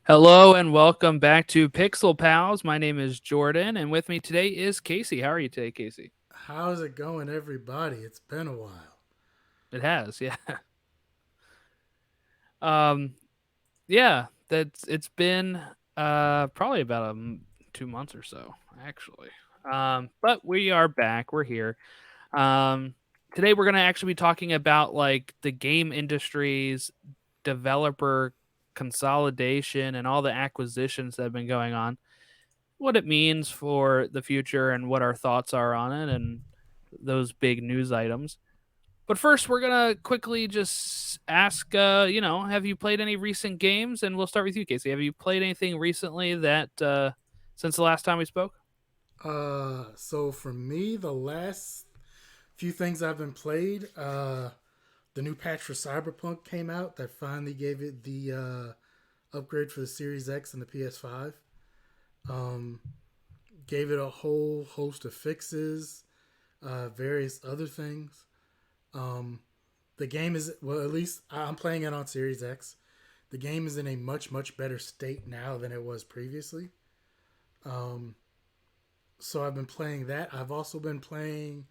Hello and welcome back to Pixel Pals. My name is Jordan, and with me today is Casey. How are you today, Casey? How's it going, everybody? It's been a while. It has, yeah. Um, yeah, it's been probably about 2 months or so, actually. But we are back. We're here. Um, Today we're gonna actually be talking about like the game industry's developer consolidation and all the acquisitions that have been going on, what it means for the future and what our thoughts are on it and those big news items. But first, we're going to quickly just ask, have you played any recent games? And we'll start with you, Casey. Have you played anything recently that, since the last time we spoke? So for me, the last few things I've been played, the new patch for Cyberpunk came out that finally gave it the upgrade for the Series X and the PS5. Um, Gave it a whole host of fixes, various other things. Um, the game is, well, at least I'm playing it on Series X. The game is in a much better state now than it was previously. Um, so I've been playing that. I've also been playing.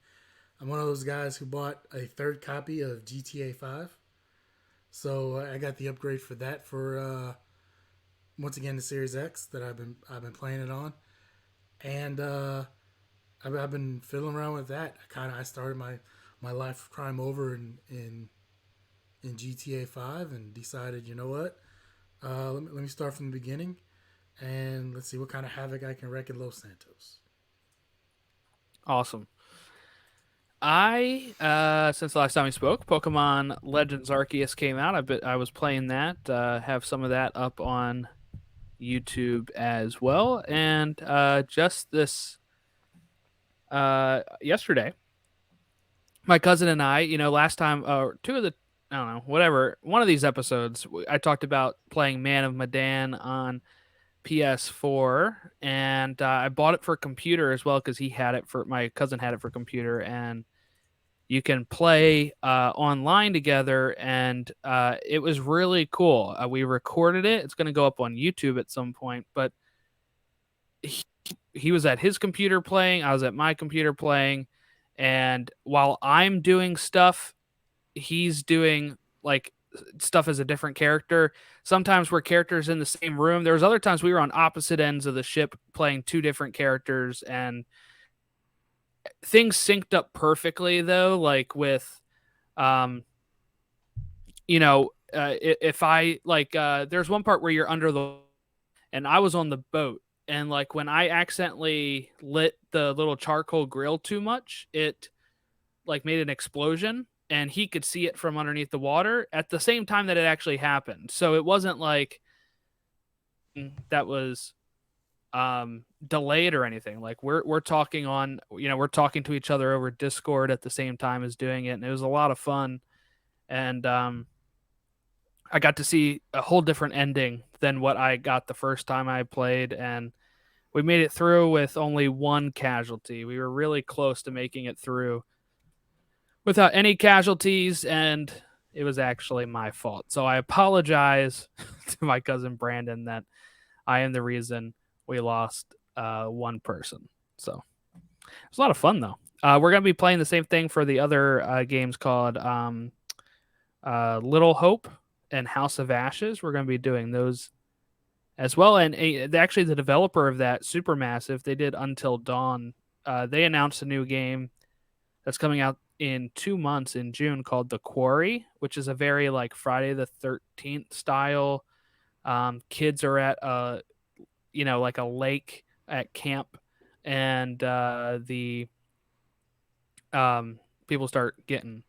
I'm one of those guys who bought a third copy of GTA 5. So I got the upgrade for that for once again the Series X that I've been playing it on, and I've been fiddling around with that. I started my life of crime over in GTA 5 and decided, you know what, let me start from the beginning and let's see what kind of havoc I can wreak in Los Santos. Awesome. Since the last time we spoke, Pokemon Legends Arceus came out. I was playing that. Have some of that up on YouTube as well. And just this yesterday, my cousin and I, last time, two of the, I don't know, whatever, one of these episodes, I talked about playing Man of Medan on PS4, and I bought it for computer as well because my cousin had it for computer, and you can play online together, and it was really cool. We recorded it. It's going to go up on YouTube at some point, but he, he was at his computer playing, I was at my computer playing, and while I'm doing stuff, he's doing like stuff as a different character. Sometimes we're characters in the same room. There was other times we were on opposite ends of the ship playing two different characters, and things synced up perfectly though, like with um if I like there's one part where you're under the, and I was on the boat, and like when I accidentally lit the little charcoal grill too much, it like made an explosion, and he could see it from underneath the water at the same time that it actually happened. So it wasn't like that was delayed or anything. Like we're talking on, we're talking to each other over Discord at the same time as doing it, and it was a lot of fun. And I got to see a whole different ending than what I got the first time I played, and we made it through with only one casualty. We were really close to making it through without any casualties, and it was actually my fault. So I apologize to my cousin Brandon that I am the reason we lost one person. So it's a lot of fun though. We're gonna be playing the same thing for the other games called Little Hope and House of Ashes. We're gonna be doing those as well. And actually, the developer of that, Supermassive, they did Until Dawn. They announced a new game that's coming out in 2 months in June called The Quarry, which is a very like Friday the 13th style. Kids are at like a lake at camp, and the people start getting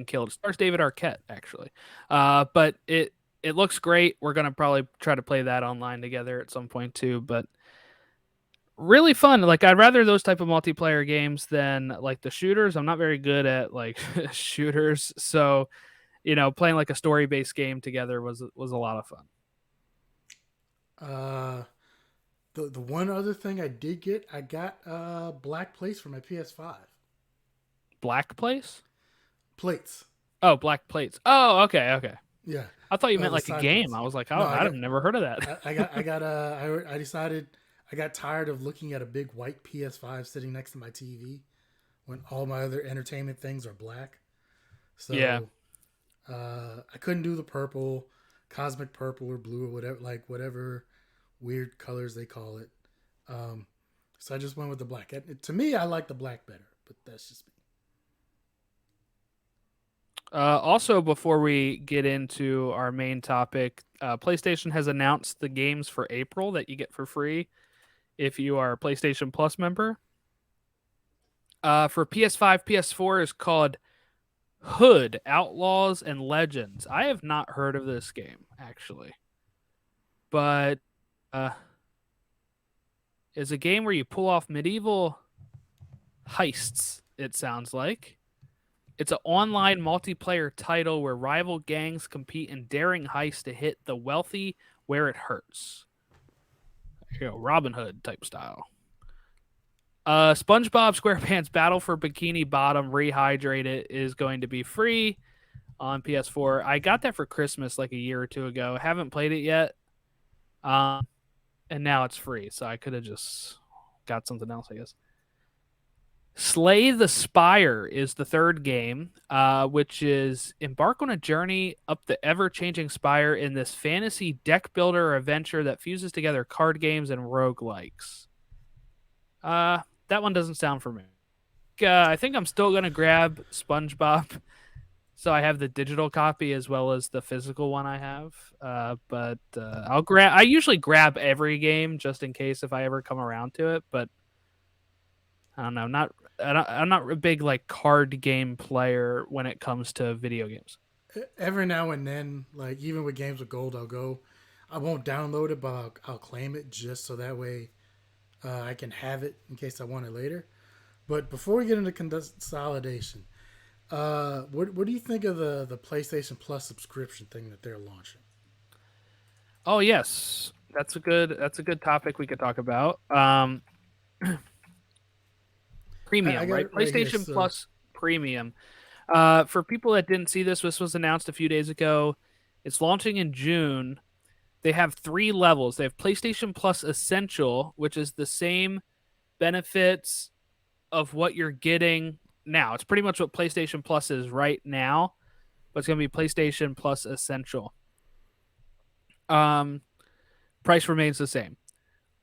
killed. It stars David Arquette actually, but it looks great. We're gonna probably try to play that online together at some point too. But really fun. Like I'd rather those type of multiplayer games than like the shooters. I'm not very good at like shooters, so playing like a story based game together was a lot of fun. Uh, the one other thing I did get, I got black plates for my PS5. Black Place? Plates. Oh, Black Plates. Oh, okay, okay. Yeah. I thought you meant The like a side game. quests. I was like, oh, No, I I've got never heard of that. I decided I got tired of looking at a big white PS5 sitting next to my TV when all my other entertainment things are black. Yeah. So I couldn't do the purple, cosmic purple or blue or whatever, like whatever weird colors they call it. Um, so I just went with the black. To me, I like the black better, but that's just me. Also, before we get into our main topic, PlayStation has announced the games for April that you get for free if you are a PlayStation Plus member. For PS5, PS4 is called Hood, Outlaws, and Legends. I have not heard of this game, actually. But uh, it's a game where you pull off medieval heists, it sounds like. It's an online multiplayer title where rival gangs compete in daring heists to hit the wealthy where it hurts. Robin Hood type style. SpongeBob SquarePants Battle for Bikini Bottom Rehydrated is going to be free on PS4. I got that for Christmas like a year or two ago. Haven't played it yet. And now it's free, so I could have just got something else, I guess. Slay the Spire is the third game, which is embark on a journey up the ever-changing Spire in this fantasy deck builder adventure that fuses together card games and roguelikes. That one doesn't sound familiar. I think I'm still gonna grab SpongeBob, so I have the digital copy as well as the physical one I have. But I'll grab. I usually grab every game just in case if I ever come around to it. But I don't know. I'm not a big like card game player when it comes to video games. Every now and then, like even with games with gold, I won't download it, but I'll claim it just so that way I can have it in case I want it later. But before we get into consolidation, what do you think of the PlayStation Plus subscription thing that they're launching? Oh yes, that's a good topic we could talk about. I Premium, got right? it right here. PlayStation So Plus Premium. For people that didn't see this, this was announced a few days ago. It's launching in June. They have 3 levels. They have PlayStation Plus Essential, which is the same benefits of what you're getting now. It's pretty much what PlayStation Plus is right now, but it's going to be PlayStation Plus Essential. Price remains the same.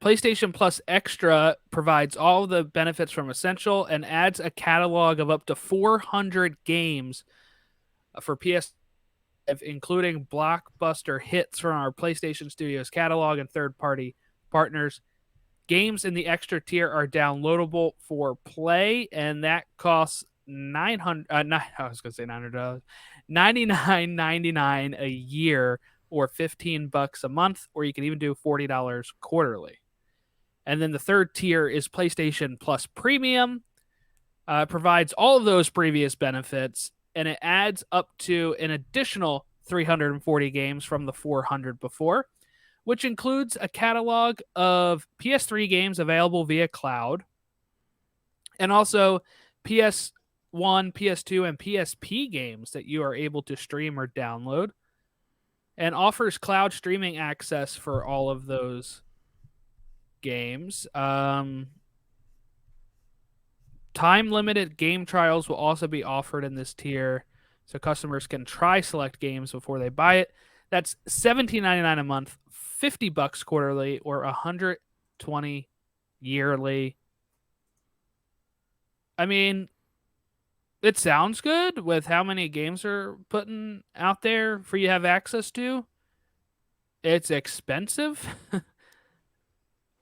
PlayStation Plus Extra provides all the benefits from Essential and adds a catalog of up to 400 games for PS, including blockbuster hits from our PlayStation Studios catalog and third-party partners. Games in the extra tier are downloadable for play, and that costs $900. I was gonna say $900, $99.99 a year, or $15 a month, or you can even do $40 quarterly. And then the third tier is PlayStation Plus Premium. Provides all of those previous benefits, and it adds up to an additional 340 games from the 400 before, which includes a catalog of PS3 games available via cloud, and also PS1, PS2, and PSP games that you are able to stream or download, and offers cloud streaming access for all of those games. Time limited game trials will also be offered in this tier, so customers can try select games before they buy it. That's $17.99 a month, $50 quarterly, or $120 yearly. I mean, it sounds good with how many games are putting out there for you to have access to. It's expensive.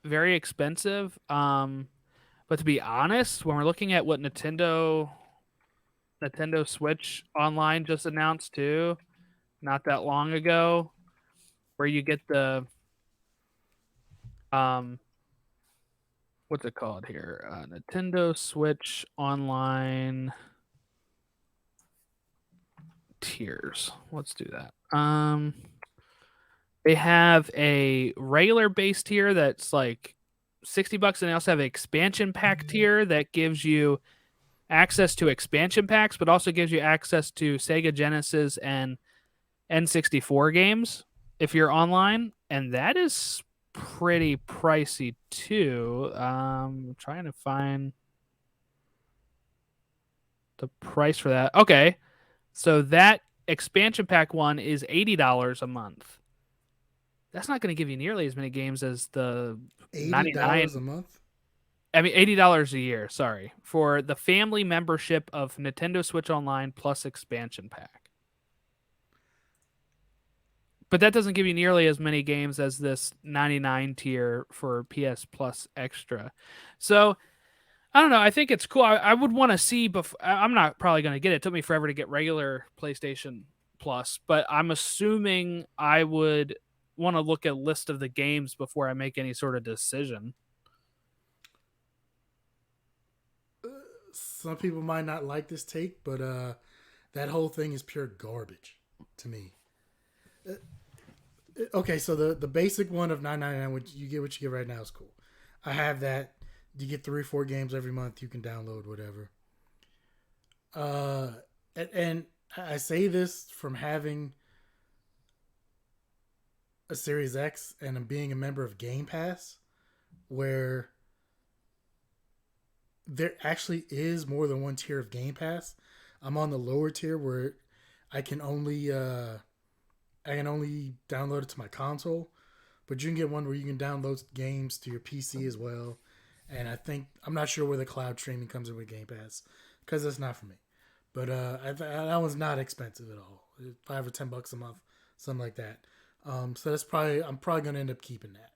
Very expensive. But to be honest, when we're looking at what Nintendo Switch Online just announced too, not that long ago, where you get the what's it called here? Nintendo Switch Online tiers. Let's do that. They have a regular base tier that's like $60, and they also have an expansion pack tier that gives you access to expansion packs, but also gives you access to Sega Genesis and N64 games if you're online, and that is pretty pricey too. Trying to find the price for that. Okay, so that expansion pack one is $80 a month. That's not going to give you nearly as many games as the $80 a 99. month. I mean, $80 a year. Sorry, for the family membership of Nintendo Switch Online plus expansion pack. But that doesn't give you nearly as many games as this 99 tier for PS Plus Extra. So I don't know. I think it's cool. I would want to see. I'm not probably going to get it. It took me forever to get regular PlayStation Plus, but I'm assuming I would want to look at a list of the games before I make any sort of decision. Some people might not like this take, but that whole thing is pure garbage to me. Okay, so the basic one of $9.99, which you get right now, is cool. I have that. You get 3-4 games every month. You can download whatever. And I say this from having a Series X and being a member of Game Pass, where there actually is more than one tier of Game Pass. I'm on the lower tier where I can only download it to my console, but you can get one where you can download games to your PC as well. And I'm not sure where the cloud streaming comes in with Game Pass, because that's not for me. But that one's not expensive at all, $5 or $10 a month, something like that. So I'm probably gonna end up keeping that.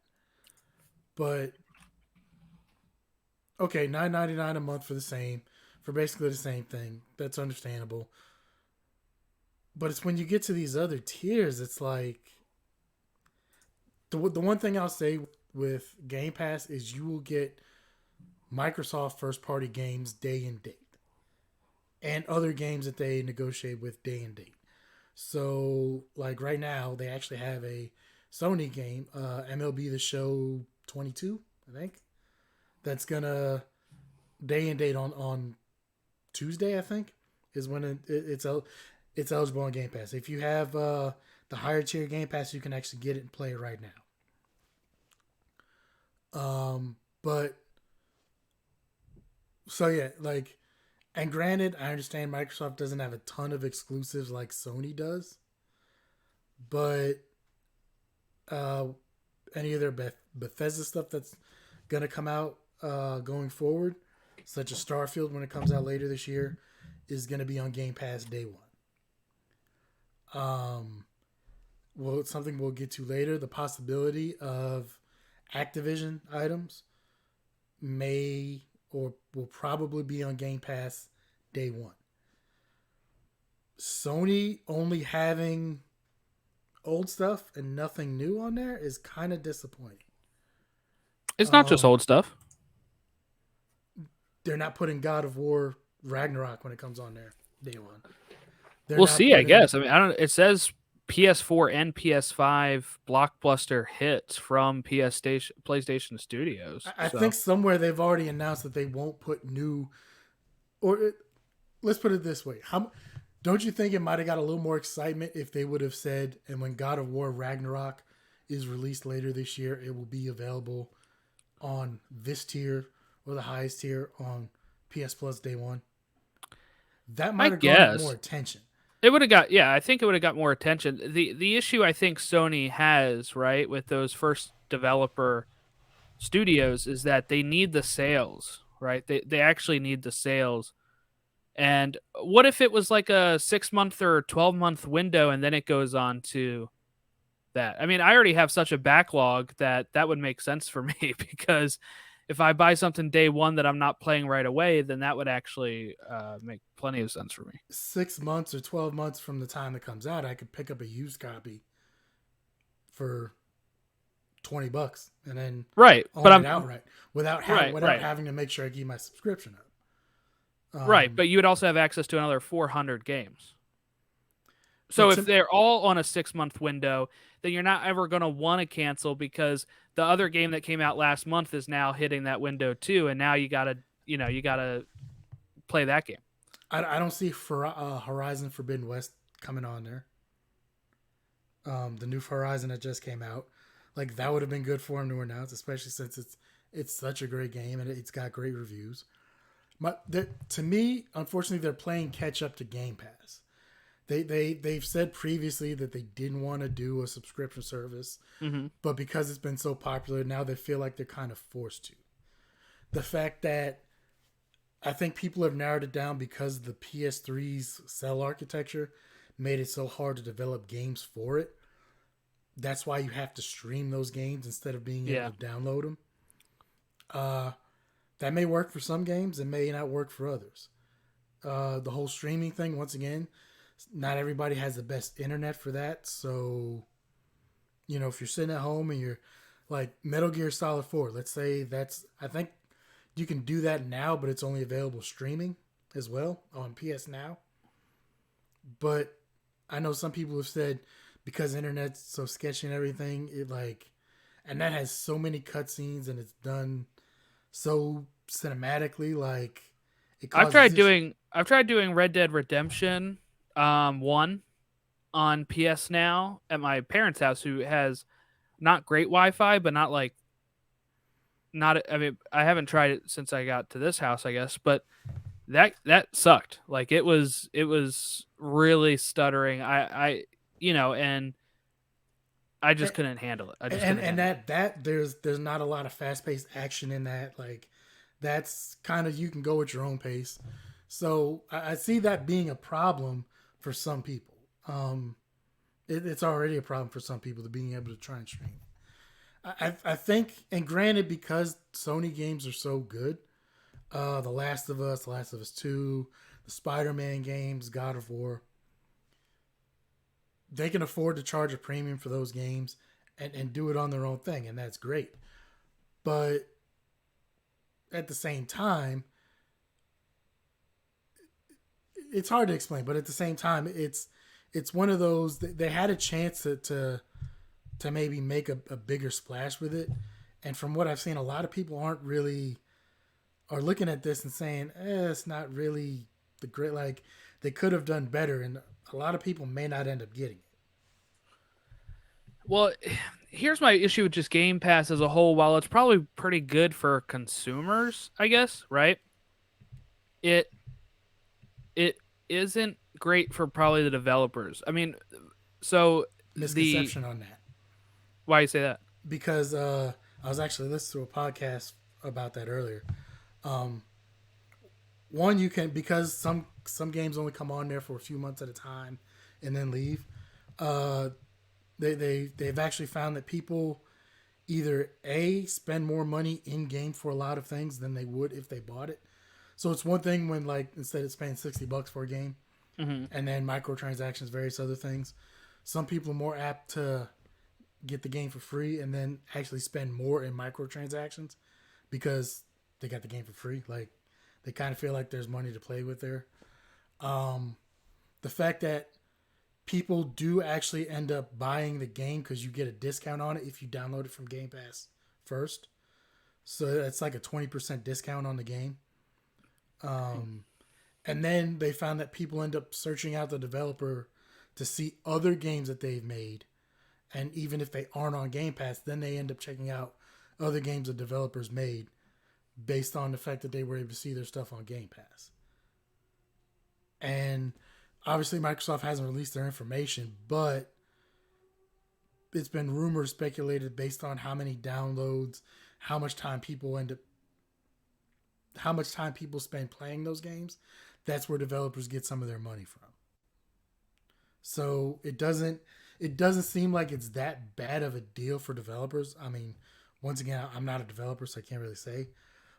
But okay, $9.99 a month for basically the same thing. That's understandable. But it's when you get to these other tiers, it's like the one thing I'll say with Game Pass is you will get Microsoft first party games day and date, and other games that they negotiate with day and date. So like right now, they actually have a Sony game, MLB The Show 22, I think, that's gonna day and date on Tuesday, I think, is when it's eligible on Game Pass. If you have the higher tier Game Pass, you can actually get it and play it right now. But so yeah, like, and granted, I understand Microsoft doesn't have a ton of exclusives like Sony does, but any of their Bethesda stuff that's gonna come out going forward, such as Starfield when it comes out later this year, is gonna be on Game Pass day one. Well, it's something we'll get to later. The possibility of Activision items may or will probably be on Game Pass day one. Sony only having old stuff and nothing new on there is kind of disappointing. It's not just old stuff. They're not putting God of War Ragnarok when it comes on there day one. We'll see, I guess. I mean, I don't. It says PS4 and PS5 blockbuster hits from PlayStation Studios. I think somewhere they've already announced that they won't put new, let's put it this way: don't you think it might have got a little more excitement if they would have said, and when God of War Ragnarok is released later this year, it will be available on this tier or the highest tier on PS Plus day one? That might have gotten more attention. It would have got, yeah, I think it would have got more attention. The issue I think Sony has, right, with those first developer studios is that they need the sales, right? They actually need the sales. And what if it was like a 6-month or 12-month window and then it goes on to that? I mean, I already have such a backlog that would make sense for me, because if I buy something day one that I'm not playing right away, then that would actually make plenty of sense for me. 6 months or 12 months from the time it comes out, I could pick up a used copy for $20 and then but I'm outright without having to make sure I keep my subscription up. Right, but you would also have access to another 400 games. So if they're all on a 6-month window, then you're not ever going to want to cancel, because the other game that came out last month is now hitting that window too, and now you gotta play that game. I don't see Horizon Forbidden West coming on there. the new Horizon that just came out. Like that would have been good for him to announce, especially since it's such a great game and it's got great reviews. To me, unfortunately, they're playing catch up to Game Pass. They've said previously that they didn't want to do a subscription service, but because it's been so popular, now they feel like they're kind of forced to. The fact that I think people have narrowed it down because the PS3's cell architecture made it so hard to develop games for it. That's why you have to stream those games instead of being able to download them. That may work for some games. It may not work for others. The whole streaming thing, once again, not everybody has the best internet for that. So, if you're sitting at home and you're like Metal Gear Solid 4, let's say I think you can do that now, but it's only available streaming as well on PS Now. But I know some people have said because internet's so sketchy and everything, and that has so many cutscenes and it's done so cinematically, like I've tried doing Red Dead Redemption 1 on PS Now at my parents' house, who has not great Wi-Fi, but not. I mean, I haven't tried it since I got to this house, I guess, but that sucked. Like it was really stuttering. And I just couldn't handle it. There's not a lot of fast paced action in that. Like that's kind of, you can go at your own pace. So I see that being a problem for some people. It's already a problem for some people to being able to try and stream. I think, and granted, because Sony games are so good, The Last of Us, The Last of Us 2, the Spider-Man games, God of War, they can afford to charge a premium for those games and do it on their own thing, and that's great. But at the same time, it's hard to explain, but at the same time, it's one of those, they had a chance to maybe make a bigger splash with it. And from what I've seen, a lot of people are looking at this and saying, it's not really the great, like they could have done better. And a lot of people may not end up getting it. Well, here's my issue with just Game Pass as a whole. While it's probably pretty good for consumers, I guess, right? It isn't great for probably the developers. I mean, so Misconception on that. Why you say that? Because I was actually listening to a podcast about that earlier. One, you can, because some games only come on there for a few months at a time and then leave. They've actually found that people either spend more money in game for a lot of things than they would if they bought it. So it's one thing when, like, instead of spending $60 for a game, and then microtransactions, various other things, some people are more apt to get the game for free and then actually spend more in microtransactions because they got the game for free. Like, they kind of feel like there's money to play with there. The fact that people do actually end up buying the game because you get a discount on it if you download it from Game Pass first. So it's like a 20% discount on the game. And then they found that people end up searching out the developer to see other games that they've made. And even if they aren't on Game Pass, then they end up checking out other games that developers made based on the fact that they were able to see their stuff on Game Pass. And obviously Microsoft hasn't released their information, but it's been rumored, speculated based on how many downloads, how much time people spend playing those games. That's where developers get some of their money from. So it doesn't seem like it's that bad of a deal for developers. I mean, once again, I'm not a developer, so I can't really say.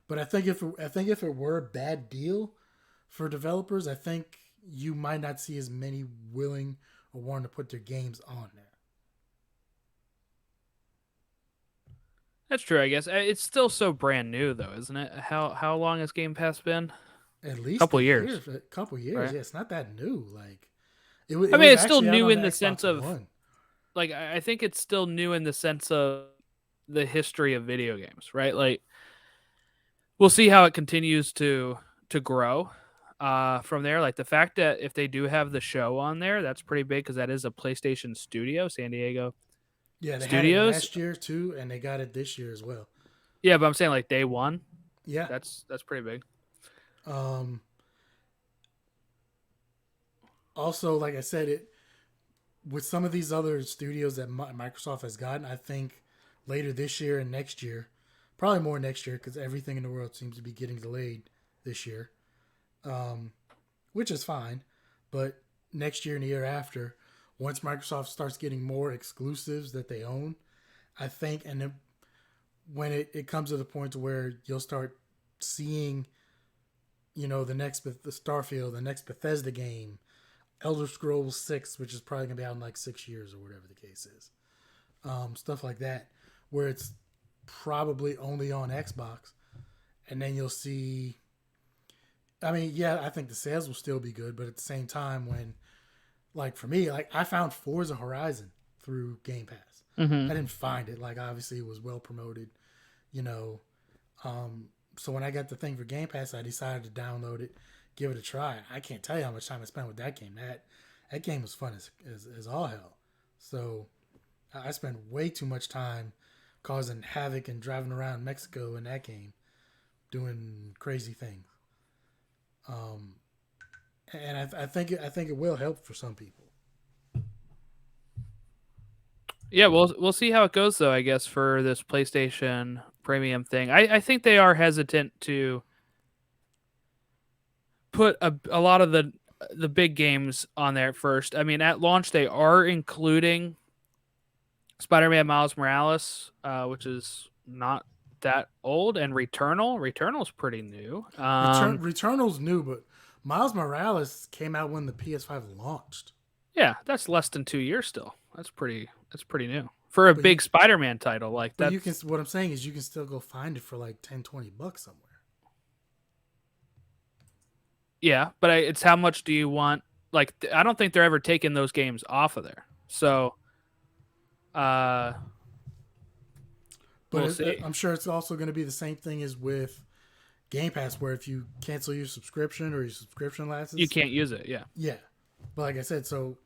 But I think if it were a bad deal for developers, I think you might not see as many willing or wanting to put their games on there. That's true, I guess. It's still so brand new, though, isn't it? How long has Game Pass been? At least couple years. A couple years. Right? Yeah, it's not that new. Like, I mean, it's still new in the sense of, like, I think it's still new in the sense of the history of video games, right? Like, we'll see how it continues to grow. from there. Like the fact that if they do have the show on there, that's pretty big because that is a PlayStation studio, San Diego Yeah, they had it Studios. last year too, and they got it this year as well. Yeah, but I'm saying like day one. Yeah. That's pretty big. Um, Also, like I said, it with some of these other studios that Microsoft has gotten, I think later this year and next year, probably more next year because everything in the world seems to be getting delayed this year, um, which is fine. But next year and the year after, once Microsoft starts getting more exclusives that they own, I think, and then when it comes to the point to where you'll start seeing, the next the Starfield, the next Bethesda game, Elder Scrolls 6, which is probably going to be out in like 6 years or whatever the case is. Stuff like that, where it's probably only on Xbox. And then you'll see. I mean, yeah, I think the sales will still be good, but at the same time, when, like for me, like I found Forza Horizon through Game Pass. Mm-hmm. I didn't find it. Like, obviously, it was well promoted, you know. So when I got the thing for Game Pass, I decided to download it, give it a try. I can't tell you how much time I spent with that game. That game was fun as all hell. So I spent way too much time causing havoc and driving around Mexico in that game, doing crazy things. And I think it will help for some people. Yeah, we'll see how it goes though. I guess for this PlayStation Premium thing, I think they are hesitant to put a lot of the big games on there first. I mean, at launch they are including Spider-Man Miles Morales, which is not that old, and Returnal. Returnal's pretty new. Returnal's new, but Miles Morales came out when the PS5 launched. Yeah, that's less than 2 years still. That's pretty new for a But you big Spider-Man title. Like but you can. that's What I'm saying is you can still go find it for like $10-20 somewhere. yeah, but it's how much do you want? Like I don't think they're ever taking those games off of there. So uh, But we'll see. I'm sure it's also going to be the same thing as with Game Pass, where if you cancel your subscription or your subscription You lasts, can't use it. Yeah. yeah. But like I said, so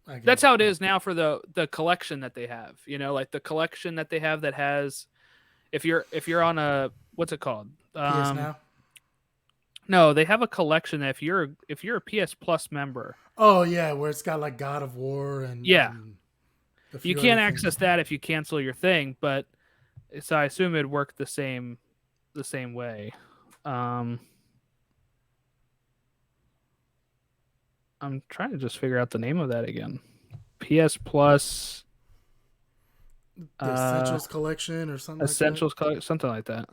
again, That's how it is now for the collection that they have. Like the collection that they have that has if you're on a what's it called? PS Now. No, they have a collection that if you're a PS Plus member, Oh yeah, where it's got like God of War yeah, and a you few other can't things. access that if you cancel your thing. But so I assume it'd work the same way. Um, I'm trying to just figure out the name of that again. PS Plus The Essentials collection or something like that. Essentials, something like that.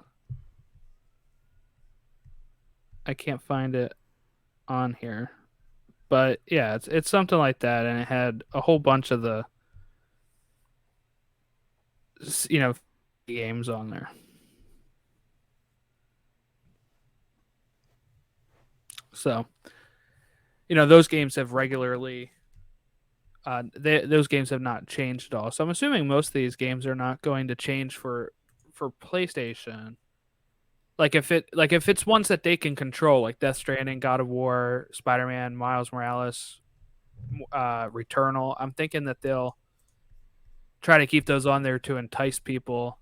I can't find it on here, but yeah, it's something like that, and it had a whole bunch of the you know games on there. So those games have regularly those games have not changed at all. So I'm assuming most of these games are not going to change for PlayStation. Like if it's ones that they can control, like Death Stranding, God of War, Spider-Man, Miles Morales, Returnal, I'm thinking that they'll try to keep those on there to entice people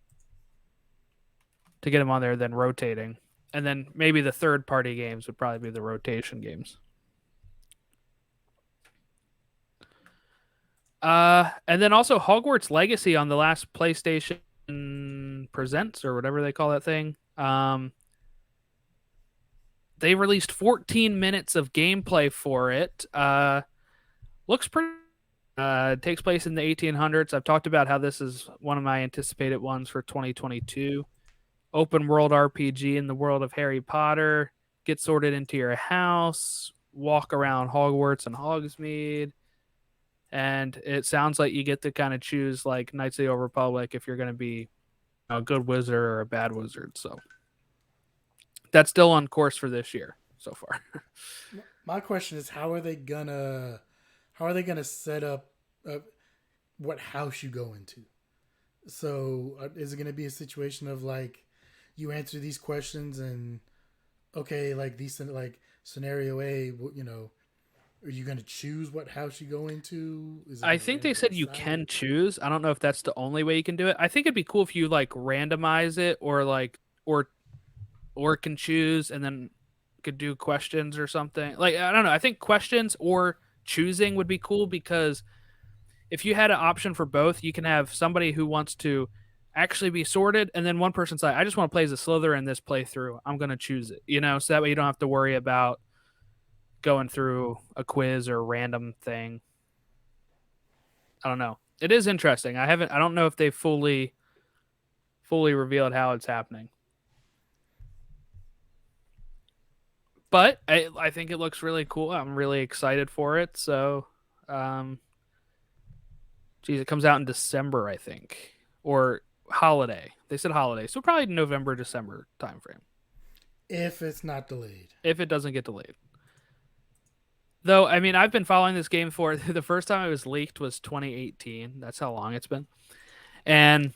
to get them on there, then rotating, and then maybe the third party games would probably be the rotation games. And then also Hogwarts Legacy on the last PlayStation Presents or whatever they call that thing. They released 14 minutes of gameplay for it. Looks pretty. It takes place in the 1800s. I've talked about how this is one of my anticipated ones for 2022. Open world RPG in the world of Harry Potter. Get sorted into your house. Walk around Hogwarts and Hogsmeade. And it sounds like you get to kind of choose like Knights of the Old Republic if you're going to be a good wizard or a bad wizard. So that's still on course for this year so far. My question is, how are they gonna set up what house you go into? So is it gonna be a situation of like you answer these questions and okay, like like scenario A, are you going to choose what house you go into? Is it I going to think they randomly said you assign can it? choose. I don't know if that's the only way you can do it. I think it'd be cool if you like randomize it or or can choose and then could do questions or something. Like I don't know. I think questions or choosing would be cool because if you had an option for both, you can have somebody who wants to actually be sorted, and then one person's like, I just want to play as a Slither in this playthrough. I'm gonna choose it. So that way you don't have to worry about going through a quiz or a random thing. I don't know. It is interesting. I don't know if they fully revealed how it's happening. But I think it looks really cool. I'm really excited for it. So, um, geez, it comes out in December, I think, or holiday. They said holiday, so probably November, December timeframe If it's not delayed. if it doesn't get delayed. Though, I mean, I've been following this game for the first time it was leaked was 2018. That's how long it's been, and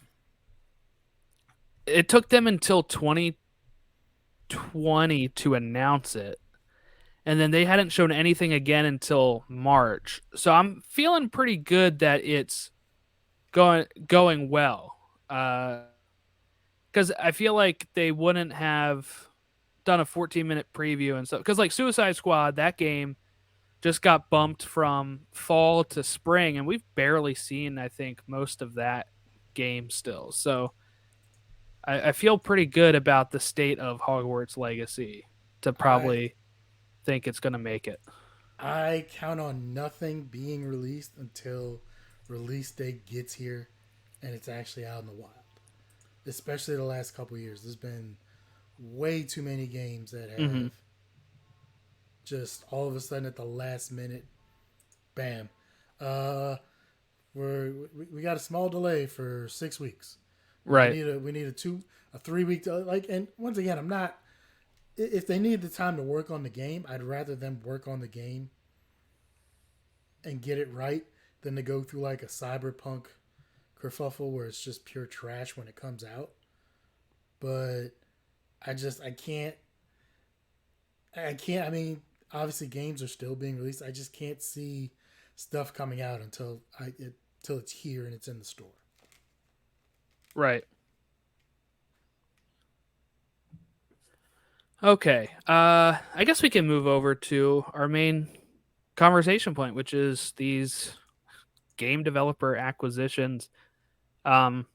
it took them until 2020 to announce it, and then they hadn't shown anything again until March. So I'm feeling pretty good that it's going well. Because I feel like they wouldn't have done a 14-minute preview and stuff. Because like Suicide Squad, that game just got bumped from fall to spring, and we've barely seen, I think, most of that game still. So I feel pretty good about the state of Hogwarts Legacy to I probably think it's going to make it. I count on nothing being released until release date gets here and it's actually out in the wild. Especially the last couple years. There's been way too many games that Mm-hmm. have just all of a sudden at the last minute, bam. Uh we got a small delay for 6 weeks. We Right. need a 3 week like, and once again, I'm not, if they need the time to work on the game, I'd rather them work on the game and get it right than to go through like a cyberpunk kerfuffle where it's just pure trash when it comes out. But I can't. I mean, obviously games are still being released. I just can't see stuff coming out until it's here and it's in the store. Right. Okay. I guess we can move over to our main conversation point, which is these game developer acquisitions. Um,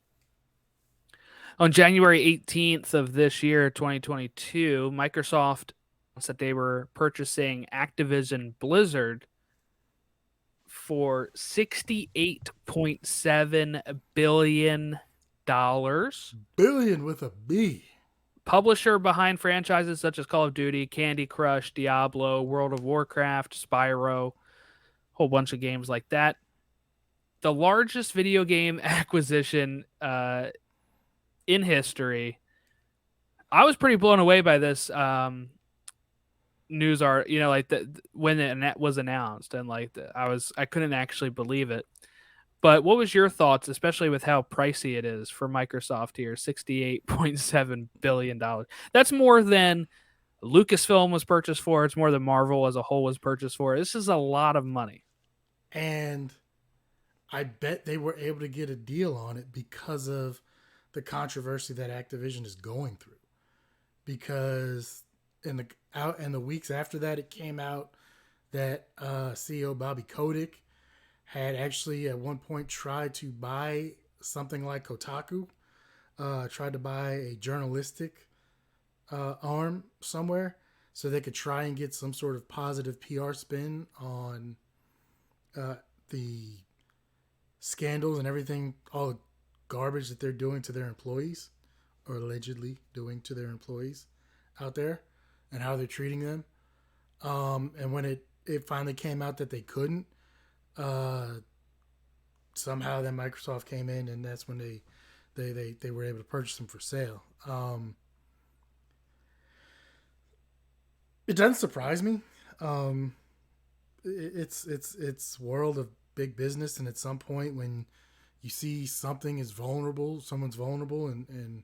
on January 18th of this year, 2022, Microsoft announced that they were purchasing Activision Blizzard for $68.7 billion. Billion with a B. Publisher behind franchises such as Call of Duty, Candy Crush, Diablo, World of Warcraft, Spyro, whole bunch of games like that. The largest video game acquisition in history. I was pretty blown away by this news art. Like when it was announced, and like I couldn't actually believe it. But what was your thoughts, especially with how pricey it is for Microsoft here? $68.7 billion. That's more than Lucasfilm was purchased for. It's more than Marvel as a whole was purchased for. This is a lot of money. And I bet they were able to get a deal on it because of the controversy that Activision is going through. Because in the weeks after that, it came out that CEO Bobby Kotick had actually at one point tried to buy something like Kotaku, tried to buy a journalistic arm somewhere so they could try and get some sort of positive PR spin on the scandals and everything, all the garbage that they're doing to their employees, or allegedly doing to their employees out there, and how they're treating them. And when it finally came out that they couldn't, somehow then Microsoft came in, and that's when they were able to purchase them for sale. It doesn't surprise me. Um, it's world of big business, and at some point when you see someone's vulnerable, and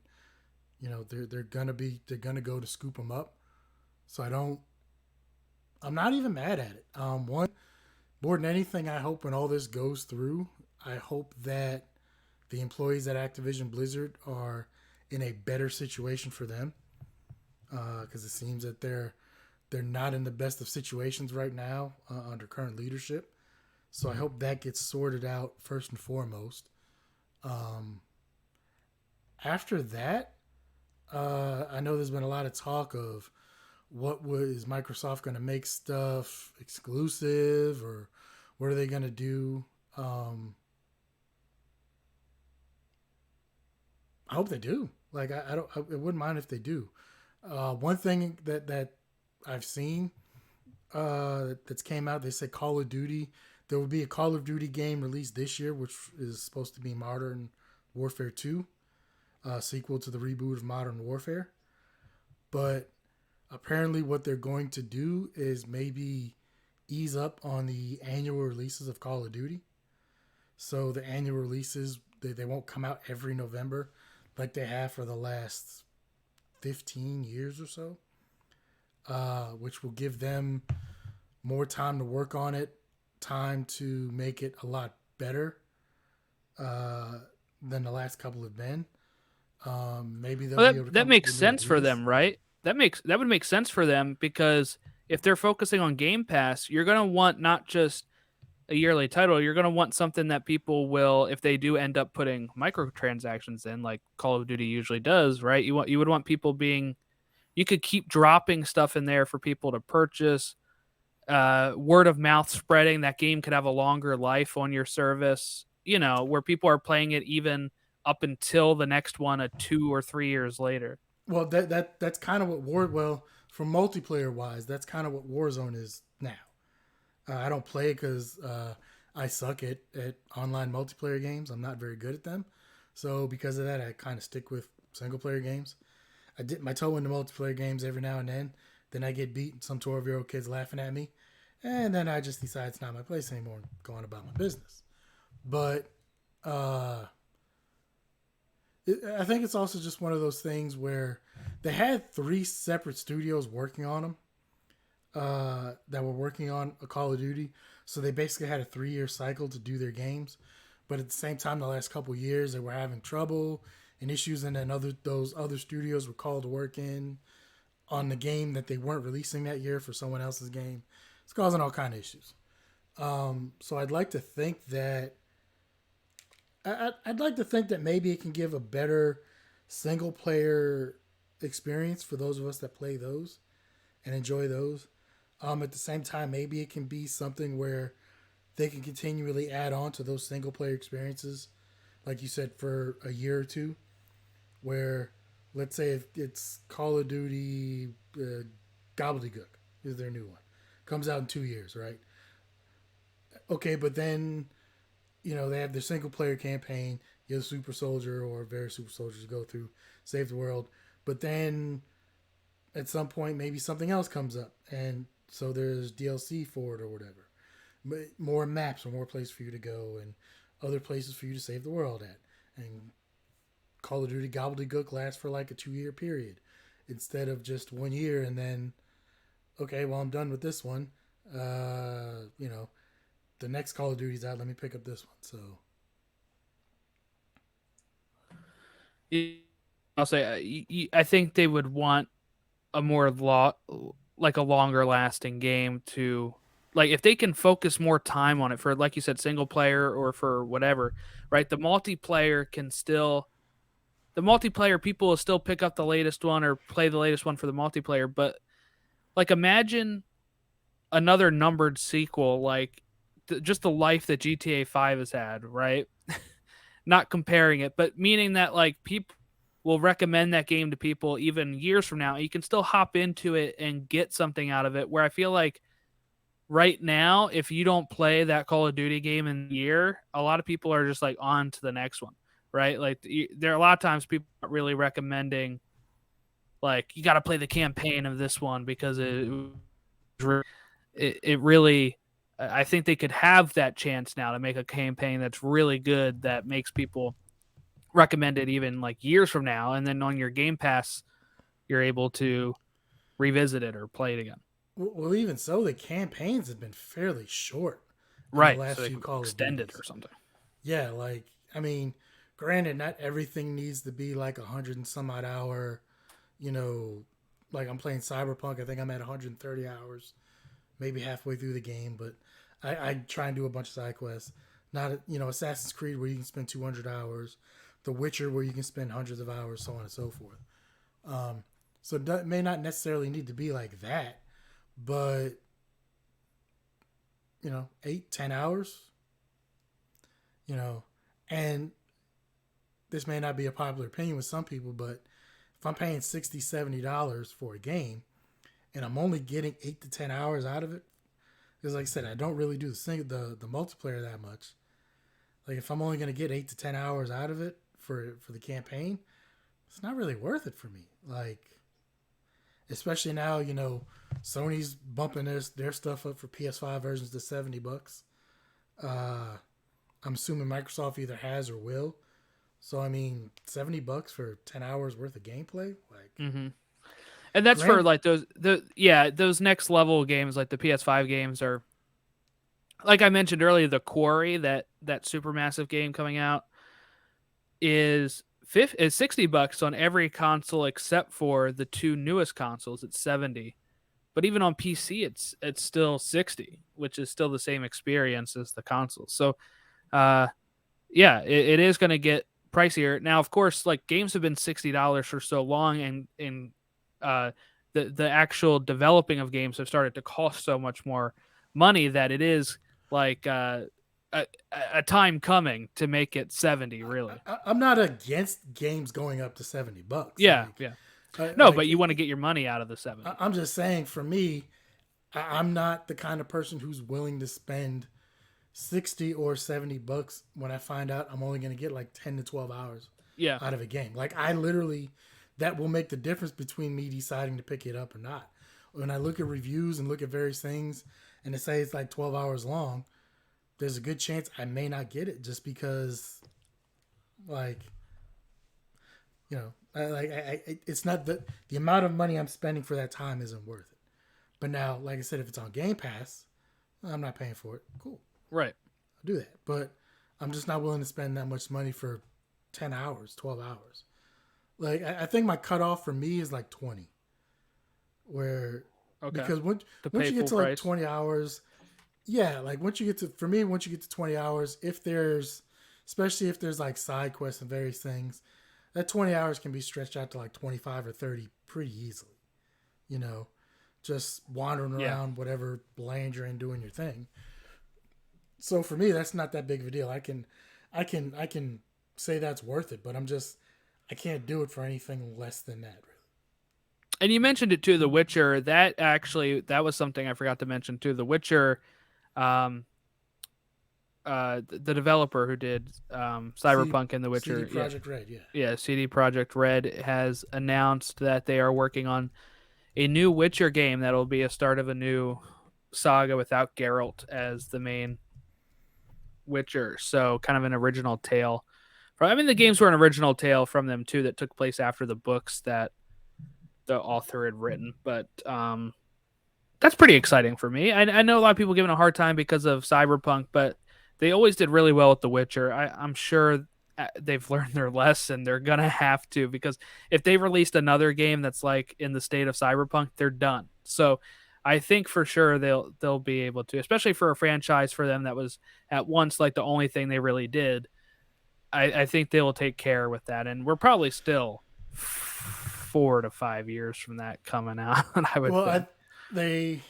they're gonna go to scoop them up. So I'm not even mad at it. More than anything, I hope when all this goes through, I hope that the employees at Activision Blizzard are in a better situation for them, because it seems that they're not in the best of situations right now under current leadership. So I hope that gets sorted out first and foremost. Um, After that, I know there's been a lot of talk of is Microsoft going to make stuff exclusive, or what are they going to do? Um, I hope they do. Like I don't. I wouldn't mind if they do. One thing that I've seen that's came out, they said Call of Duty. There will be a Call of Duty game released this year, which is supposed to be Modern Warfare 2, sequel to the reboot of Modern Warfare. But apparently, what they're going to do is maybe ease up on the annual releases of Call of Duty. So the annual releases, they won't come out every November like they have for the last 15 years or so, which will give them more time to work on it, time to make it a lot better uh, than the last couple have been. Maybe they'll Well, be able to that come up makes with new sense for ideas. them, right? That would make sense for them because if they're focusing on Game Pass, you're gonna want not just a yearly title, you're gonna want something that people will, if they do end up putting microtransactions in, like Call of Duty usually does, right? You would want people being, you could keep dropping stuff in there for people to purchase. Word of mouth spreading, that game could have a longer life on your service, where people are playing it even up until the next one 2 or 3 years later. Well, that's kind of what from multiplayer wise, that's kind of what Warzone is now. I don't play it because I suck at online multiplayer games. I'm not very good at them. So because of that, I kind of stick with single player games. I dip my toe into multiplayer games every now and then. Then I get beat. Some 12-year-old kids laughing at me. And then I just decide it's not my place anymore and go on about my business. But uh, I think it's also just one of those things where they had three separate studios working on them, that were working on a Call of Duty. So they basically had a 3-year cycle to do their games. But at the same time, the last couple of years, they were having trouble and issues, and then those other studios were called to work in on the game that they weren't releasing that year for someone else's game. It's causing all kind of issues. So I'd like to think that I'd like to think that maybe it can give a better single player experience for those of us that play those and enjoy those. At the same time, maybe it can be something where they can continually add on to those single player experiences, like you said, for a year or two. Where, let's say, if it's Call of Duty Gobbledygook is their new one, comes out in 2 years, right? Okay, but then they have their single player campaign. You have Super Soldier or various Super Soldiers to go through, save the world. But then at some point, maybe something else comes up, and so there's DLC for it or whatever. More maps or more places for you to go, and other places for you to save the world at. And Call of Duty Gobbledygook lasts for like a 2-year period instead of just 1 year, and then, okay, well, I'm done with this one. The next Call of Duty's out. Let me pick up this one. So I'll say I think they would want a more like a longer lasting game to, like, if they can focus more time on it for, like you said, single player or for whatever, right? The multiplayer people will still pick up the latest one or play the latest one for the multiplayer, but like imagine another numbered sequel, like just the life that GTA 5 has had, right? Not comparing it, but meaning that like people will recommend that game to people even years from now. You can still hop into it and get something out of it. Where I feel like right now, if you don't play that Call of Duty game in a year, a lot of people are just like on to the next one, right? Like there are a lot of times people aren't really recommending, like, you got to play the campaign of this one because it really, I think they could have that chance now to make a campaign that's really good, that makes people recommend it even like years from now. And then on your Game Pass, you're able to revisit it or play it again. Well, even so, the campaigns have been fairly short in the Right. So last they few can Call of extend it Duties. or something. Yeah, like I mean, granted, not everything needs to be like 100 and some odd hour. You know, like I'm playing Cyberpunk. I think I'm at 130 hours, maybe halfway through the game. But I try and do a bunch of side quests. Not Assassin's Creed where you can spend 200 hours, The Witcher where you can spend hundreds of hours, so on and so forth. Um, so it may not necessarily need to be like that, but 8-10 hours, you know, and this may not be a popular opinion with some people, but if I'm paying $60-$70 for a game and I'm only getting 8 to 10 hours out of it, because like I said, I don't really do the multiplayer that much. Like if I'm only going to get 8 to 10 hours out of it for the campaign, it's not really worth it for me. Like especially now, Sony's bumping their stuff up for PS5 versions to $70. Uh, I'm assuming Microsoft either has or will. So I mean, $70 for 10 hours worth of gameplay, like. Mm-hmm. And that's for Grant, like those next level games, like the PS5 games are, like I mentioned earlier, the Quarry, that supermassive game coming out is $60 on every console except for the two newest consoles. It's 70, but even on PC, it's still 60, which is still the same experience as the consoles. So, uh, yeah, it is going to get pricier now. Of course, like games have been $60 for so long, and uh, the actual developing of games have started to cost so much more money that it is like a, a time coming to make it 70. Really, I'm not against games going up to $70. yeah, Like, yeah. No, but like you want to get your money out of the 70. I'm just saying, for me, I'm not the kind of person who's willing to spend 60 or $70 when I find out I'm only going to get like 10 to 12 hours Yeah, out of a game. Like I literally, that will make the difference between me deciding to pick it up or not. When I look at reviews and look at various things and they say it's like 12 hours long, there's a good chance I may not get it just because, like, it's not the amount of money I'm spending for that time isn't worth it. But now, like I said, if it's on Game Pass, I'm not paying for it. Cool, right. I'll do that. But I'm just not willing to spend that much money for 10 hours, 12 hours. Like I think my cutoff for me is like 20, where Okay, because to once pay you get full to like price. 20 hours, yeah, like once you get to for me once you get to 20 hours, if there's especially if there's like side quests and various things, that 20 hours can be stretched out to like 25 or 30 pretty easily. You know, just wandering Yeah, around whatever land you're in doing your thing. So for me, that's not that big of a deal. I can say that's worth it, but I can't do it for anything less than that. Really. and you mentioned it too. The Witcher. That was something I forgot to mention too. The Witcher. Um, the developer who did CD Cyberpunk and The CD Witcher, yeah, Project Red, yeah. yeah, CD Project Red has announced that they are working on a new Witcher game that'll be a start of a new saga without Geralt as the main Witcher. So kind of an original tale. I mean, the games were an original tale from them too that took place after the books that the author had written, but that's pretty exciting for me. I know a lot of people giving a hard time because of Cyberpunk, but they always did really well with The Witcher. I'm sure they've learned their lesson. They're gonna have to, because if they released another game that's like in the state of Cyberpunk, they're done. So I think for sure they'll be able to, especially for a franchise for them that was at once like the only thing they really did. I think they will take care with that, and we're probably still 4 to 5 years from that coming out. I would Well, think. they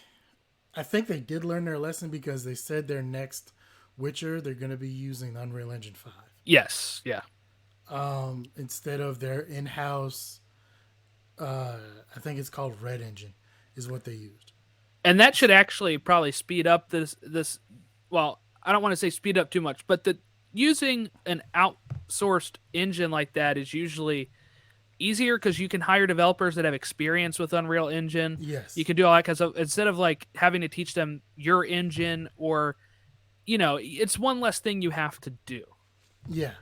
I think they did learn their lesson because they said their next Witcher they're going to be using Unreal Engine 5 Yes, yeah. instead of their in-house. Uh, I think it's called Red Engine is what they used. And that should actually probably speed up this. Well, I don't want to say speed up too much, but the using an outsourced engine like that is usually easier because you can hire developers that have experience with Unreal Engine. You Yes. can do all that because instead of like having to teach them your engine, or it's one less thing you have to do. Yeah.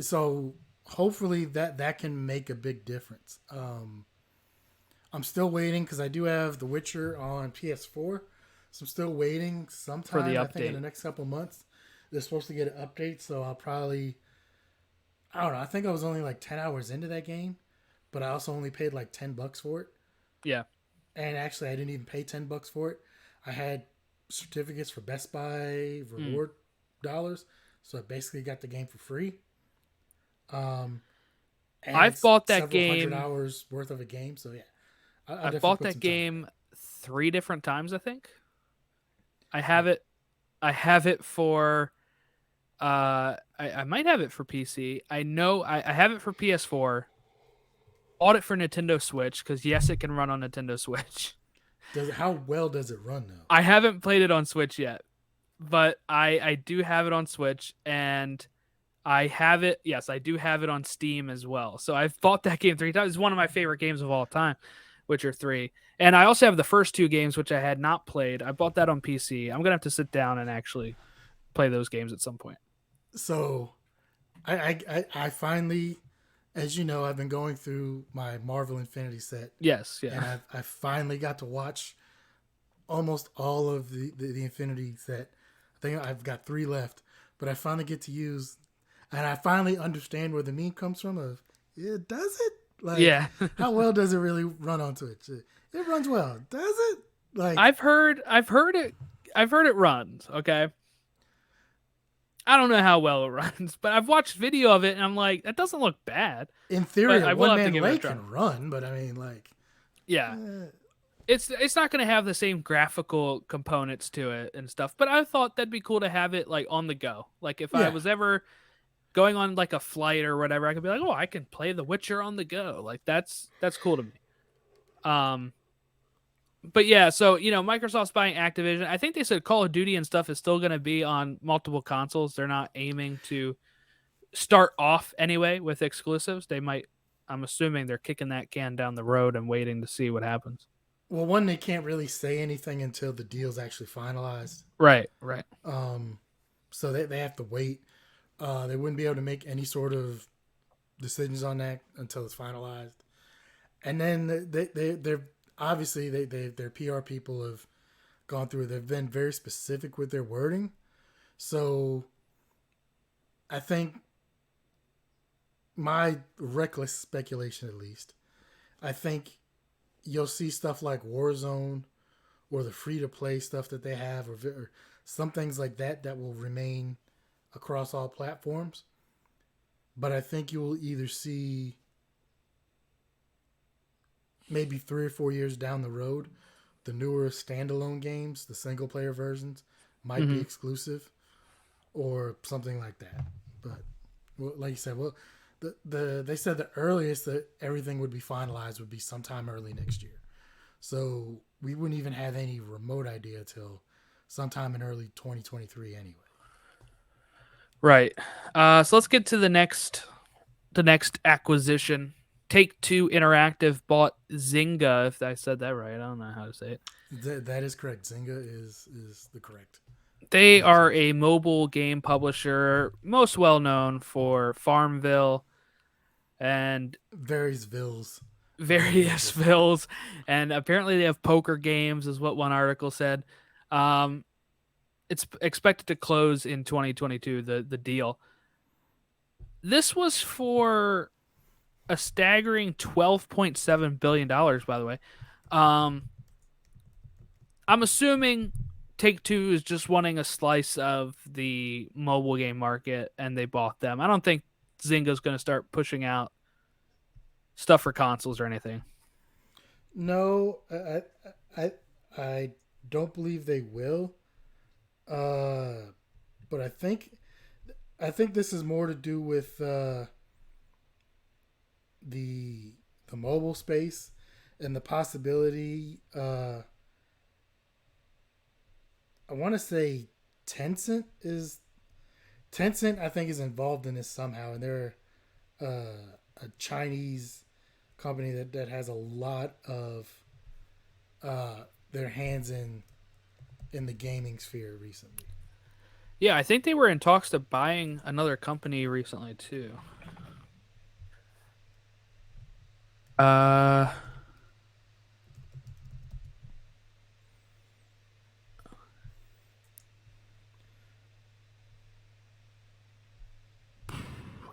So hopefully that can make a big difference. I'm still waiting because I do have The Witcher on PS4. So I'm still waiting. for the Sometime I think in the update. next couple months, they're supposed to get an update. So I'll probably, I don't know. I think I was only like 10 hours into that game, but I also only paid like $10 for it. Yeah. And actually, I didn't even pay $10 for it. I had certificates for Best Buy Mm. reward dollars, so I basically got the game for free. Um, and I've it's bought that several hundred game. hours worth of a game. So yeah, I'll I've definitely bought put that some time in game 3 different times, I think. I it. have it I have it for I might have it for PC. I know I have it for PS4. Bought it for Nintendo Switch because yes, it can run on Nintendo Switch. How well does it run though? I haven't played it on Switch yet, but I do have it on Switch, and I have it. Yes, I do have it on Steam as well. So I've bought that game 3 times. It's one of my favorite games of all time, Witcher 3. And I also have the first 2 games which I had not played. I bought that on PC. I'm gonna have to sit down and actually play those games at some point. So I finally, as you know, I've been going through my Marvel Infinity set, Yes, and yeah. I finally got to watch almost all of the Infinity set. I think I've got three left, but I finally get to use, and I finally understand where the meme comes from. Of it does it like Yeah. how well does it really run on Twitch? It runs well, does it? Like I've heard it runs, okay? I don't know how well it runs, but I've watched video of it and I'm like, that doesn't look bad. in theory, But a I will one have to man give it a lake try. can run, but I mean like. Yeah. Eh, It's not going to have the same graphical components to it and stuff, but I thought that'd be cool to have it like on the go. Like if I yeah, was ever going on like a flight or whatever, I could be like, "Oh, I can play The Witcher on the go." Like that's cool to me. Um but yeah, so Microsoft's buying Activision. I think they said Call of Duty and stuff is still going to be on multiple consoles. They're not aiming to start off anyway with exclusives. They might. I'm assuming they're kicking that can down the road and waiting to see what happens. well, one, they can't really say anything until the deal's actually finalized. Right, right. Um, so they have to wait. They wouldn't be able to make any sort of decisions on that until it's finalized. And then they're obviously their PR people have gone through it. They've been very specific with their wording. So I think my reckless speculation, at least, I think you'll see stuff like Warzone or the free to play stuff that they have, or some things like that that will remain across all platforms. But I think you will either see maybe 3 or 4 years down the road, the newer standalone games, the single player versions, might be Hmm. exclusive or something like that. But well, like you said, well, they said the earliest that everything would be finalized would be sometime early next year. So we wouldn't even have any remote idea till sometime in early 2023 anyway. Right. So let's get to the next acquisition. Take Two Interactive bought Zynga. If I said that right, I don't know how to say it. That is correct. Zynga is the correct They are pronunciation. a mobile game publisher, most well known for Farmville and Various vills of that various nature. vills, and apparently they have poker games, is what one article said. Um, it's expected to close in 2022. The deal. This was for a staggering $12.7 billion. By the way, um, I'm assuming Take Two is just wanting a slice of the mobile game market, and they bought them. I don't think Zynga's going to start pushing out stuff for consoles or anything. No, I I don't believe they will. Uh, but I think this is more to do with the the mobile space and the possibility. I want to say Tencent is Tencent. I think is involved in this somehow, and they're a Chinese company that has a lot of their hands in the gaming sphere recently. Yeah, I think they were in talks to buying another company recently too. Uh,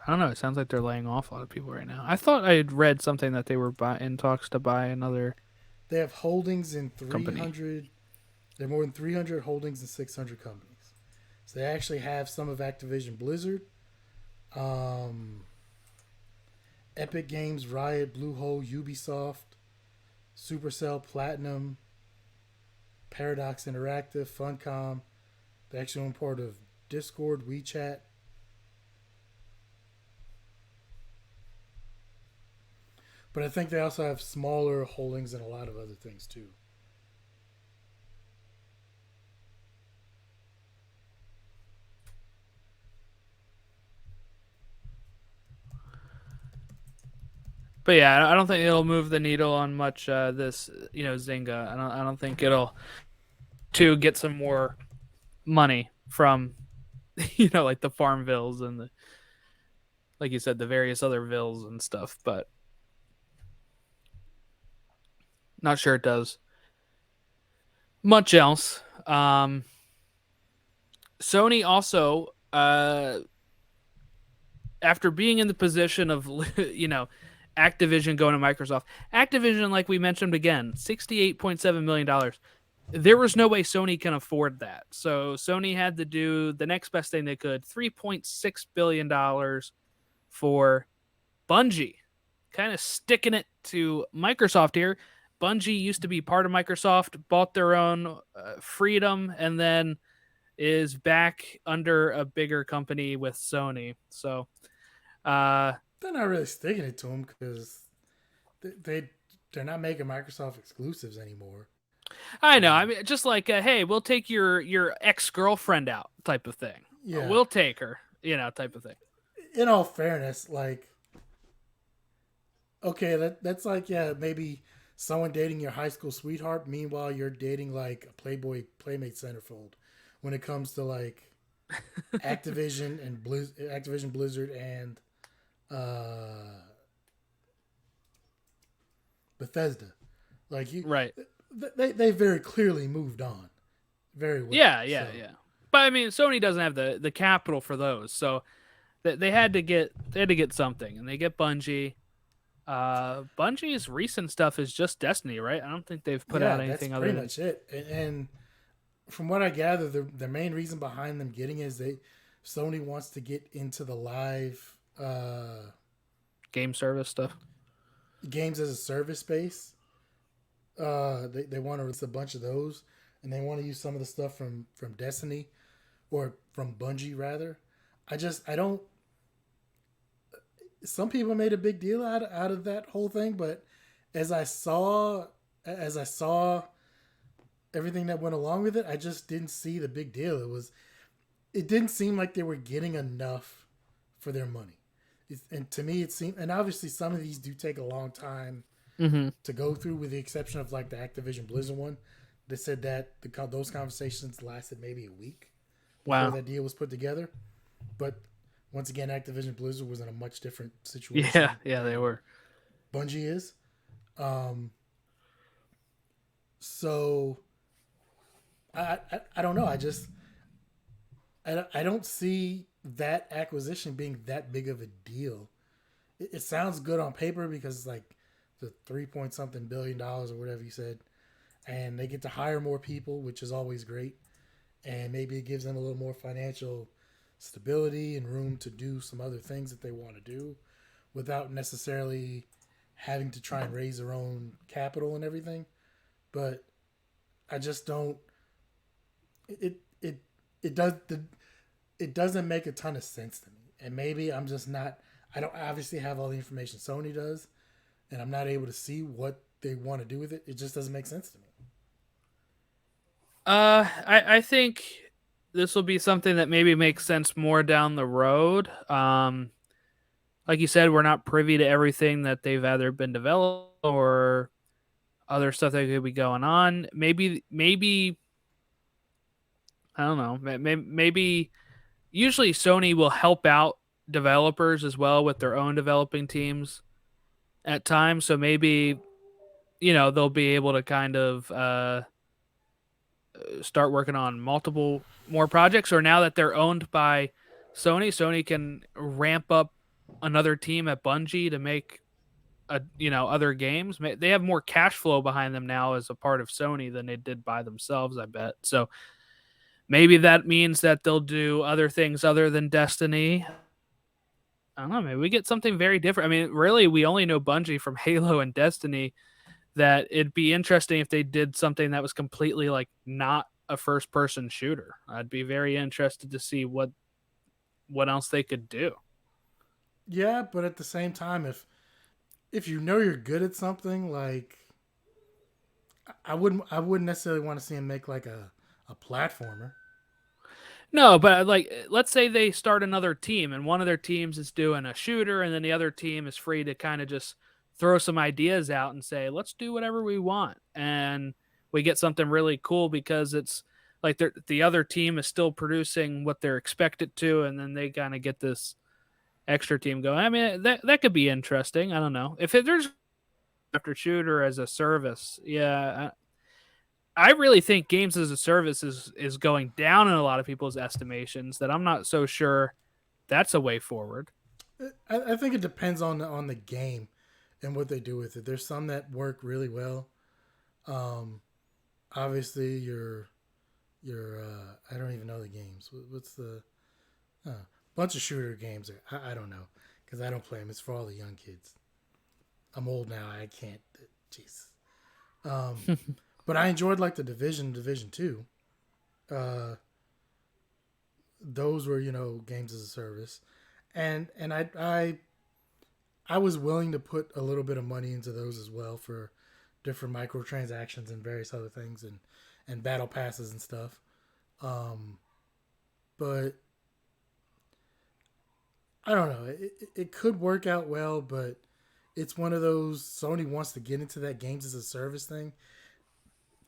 I don't know. It sounds like they're laying off a lot of people right now. I thought I had read something that they were in talks to buy another They have holdings in company. 300. They're more than 300 holdings in 600 companies. So they actually have some of Activision Blizzard, um, Epic Games, Riot, Bluehole, Ubisoft, Supercell, Platinum, Paradox Interactive, Funcom. They actually own part of Discord, WeChat. But I think they also have smaller holdings in a lot of other things too. But yeah, I don't think it'll move the needle on much. This, Zynga. I don't think it'll to get some more money from, like the Farmvilles and the, like you said, the various other vills and stuff. But not sure it does much else. Sony also, after being in the position of, Activision going to Microsoft. Activision, like we mentioned again, $68.7 million. There was no way Sony can afford that. So Sony had to do the next best thing they could, $3.6 billion for Bungie. Kind of sticking it to Microsoft here. Bungie used to be part of Microsoft, bought their own freedom, and then is back under a bigger company with Sony. So, They're not really sticking it to them because they they're not making Microsoft exclusives anymore. I know. I So mean, just like, hey, we'll take your ex girlfriend out, type of thing. yeah, We'll take her, type of thing. in all fairness, like okay, that's like yeah, maybe someone dating your high school sweetheart. Meanwhile, you're dating like a Playboy Playmate centerfold. When it comes to like Activision Blizzard and uh, Bethesda, like you, Right. they very clearly moved on very well. Yeah, yeah, So yeah. But I mean, Sony doesn't have the capital for those, so they had to get something, and they get Bungie. Bungie's recent stuff is just Destiny, right? I don't think they've put out yeah, that's anything pretty other than much it. And from what I gather, the main reason behind them getting it is Sony wants to get into the live game service stuff. games as a service space. They want to release a bunch of those, and they want to use some of the stuff from Destiny or from Bungie rather. I don't. Some people made a big deal out of that whole thing, but as I saw as I saw everything that went along with it, I just didn't see the big deal. It didn't seem like they were getting enough for their money. And to me, it seemed, and obviously some of these do take a long time Mm-hmm. to go through, with the exception of like the Activision Blizzard one. They said that those conversations lasted maybe a week before Wow. that deal was put together. But once again, Activision Blizzard was in a much different Yeah, situation yeah, they than were. Bungie is. Um, so I don't know. I don't see that acquisition being that big of a deal. It sounds good on paper because it's like the 3 point something $billion or whatever you said, and they get to hire more people, which is always great. And maybe it gives them a little more financial stability and room to do some other things that they want to do without necessarily having to try and raise their own capital and everything. But I just don't. It does it doesn't make a ton of sense to me. And maybe I'm just not. I don't obviously have all the information Sony does, and I'm not able to see what they want to do with it. It just doesn't make sense to me. I think this will be something that maybe makes sense more down the road. Like you said, we're not privy to everything that they've either been developed or other stuff that could be going on. Maybe I don't know. Maybe usually Sony will help out developers as well with their own developing teams at times. So maybe they'll be able to kind of start working on multiple more projects. Or now that they're owned by Sony, Sony can ramp up another team at Bungie to make other games. They have more cash flow behind them now as a part of Sony than they did by themselves, I bet. So maybe that means that they'll do other things other than Destiny. I don't know. Maybe we get something very different. I mean, really, we only know Bungie from Halo and Destiny. That it'd be interesting if they did something that was completely like not a first person shooter. I'd be very interested to see what else they could do. Yeah, but at the same time, if you know you're good at something, like I wouldn't necessarily want to see him make like a platformer. No, but like let's say they start another team and one of their teams is doing a shooter and then the other team is free to kind of just throw some ideas out and say, "Let's do whatever we want." And we get something really cool because it's like the other team is still producing what they're expected to and then they kind of get this extra team going. I mean, that could be interesting. I don't know. There's after shooter as a service, yeah, I really think games as a service is going down in a lot of people's estimations. That I'm not so sure that's a way forward. I think it depends on the game and what they do with it. There's some that work really well. Um, Obviously, your I don't even know the games. What's the bunch of shooter games? I don't know because I don't play them. It's for all the young kids. I'm old now. I can't. Jeez. But I enjoyed like the Division 2. Uh, those were games as a service, and I was willing to put a little bit of money into those as well for different microtransactions and various other things and battle passes and stuff. Um, but I don't know. It could work out well, but it's one of those Sony wants to get into that games as a service thing.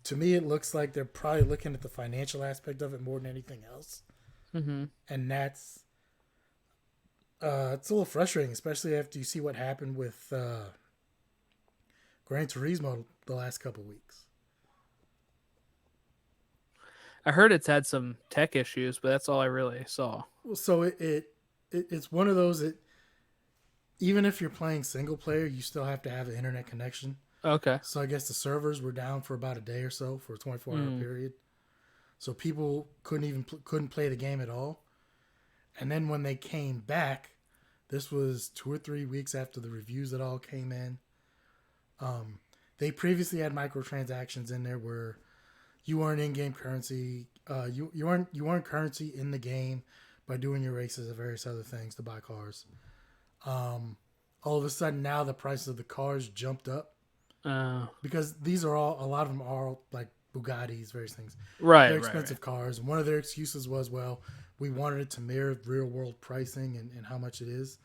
To me, it looks like they're probably looking at the financial aspect of it more than anything else, Mm-hmm. and that's it's a little frustrating, especially after you see what happened with Gran Turismo the last couple weeks. I heard it's had some tech issues, but that's all I really saw. So it's one of those that even if you're playing single player, you still have to have an internet connection. Okay. So I guess the servers were down for about a day or so for a 24-hour period. So people couldn't play the game at all. And then when they came back, this was 2 or 3 weeks after the reviews that all came in. They previously had microtransactions in there where you earn in-game currency. You earn currency in the game by doing your races and various other things to buy cars. All of a sudden now the prices of the cars jumped up because these are a lot of them are like Bugattis, various things. Right. They're expensive cars. And one of their excuses was, well, we wanted it to mirror real world pricing and how much it is.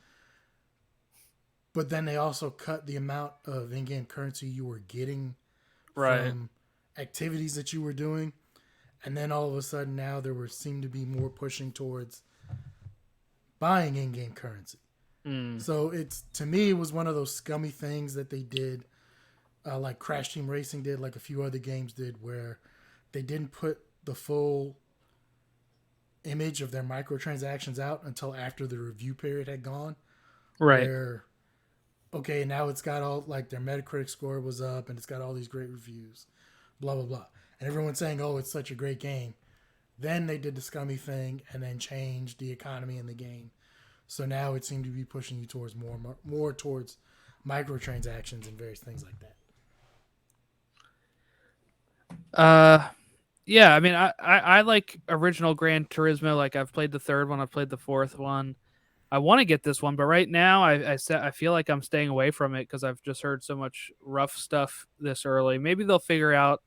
But then they also cut the amount of in-game currency you were getting from activities that you were doing. And then all of a sudden now seemed to be more pushing towards buying in-game currency. So to me, it was one of those scummy things that they did, like Crash Team Racing did, like a few other games did, where they didn't put the full image of their microtransactions out until after the review period had gone. Right. Where, okay, now it's got all, like their Metacritic score was up and it's got all these great reviews, blah, blah, blah. And everyone's saying, oh, it's such a great game. Then they did the scummy thing and then changed the economy in the game. So now it seemed to be pushing you towards more towards microtransactions and various things like that. Yeah. I mean, I like original Gran Turismo. Like I've played the third one. I've played the fourth one. I want to get this one, but right now I feel like I'm staying away from it because I've just heard so much rough stuff this early. Maybe they'll figure out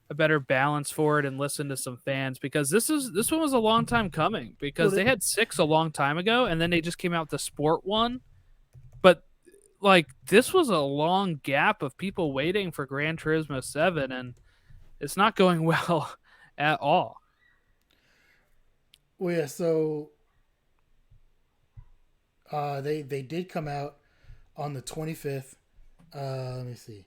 a better balance for it and listen to some fans because this one was a long time coming because they had 6 a long time ago and then they just came out with the sport one. But like this was a long gap of people waiting for Gran Turismo 7 and it's not going well at all. Well, yeah, so they did come out on the 25th. Let me see.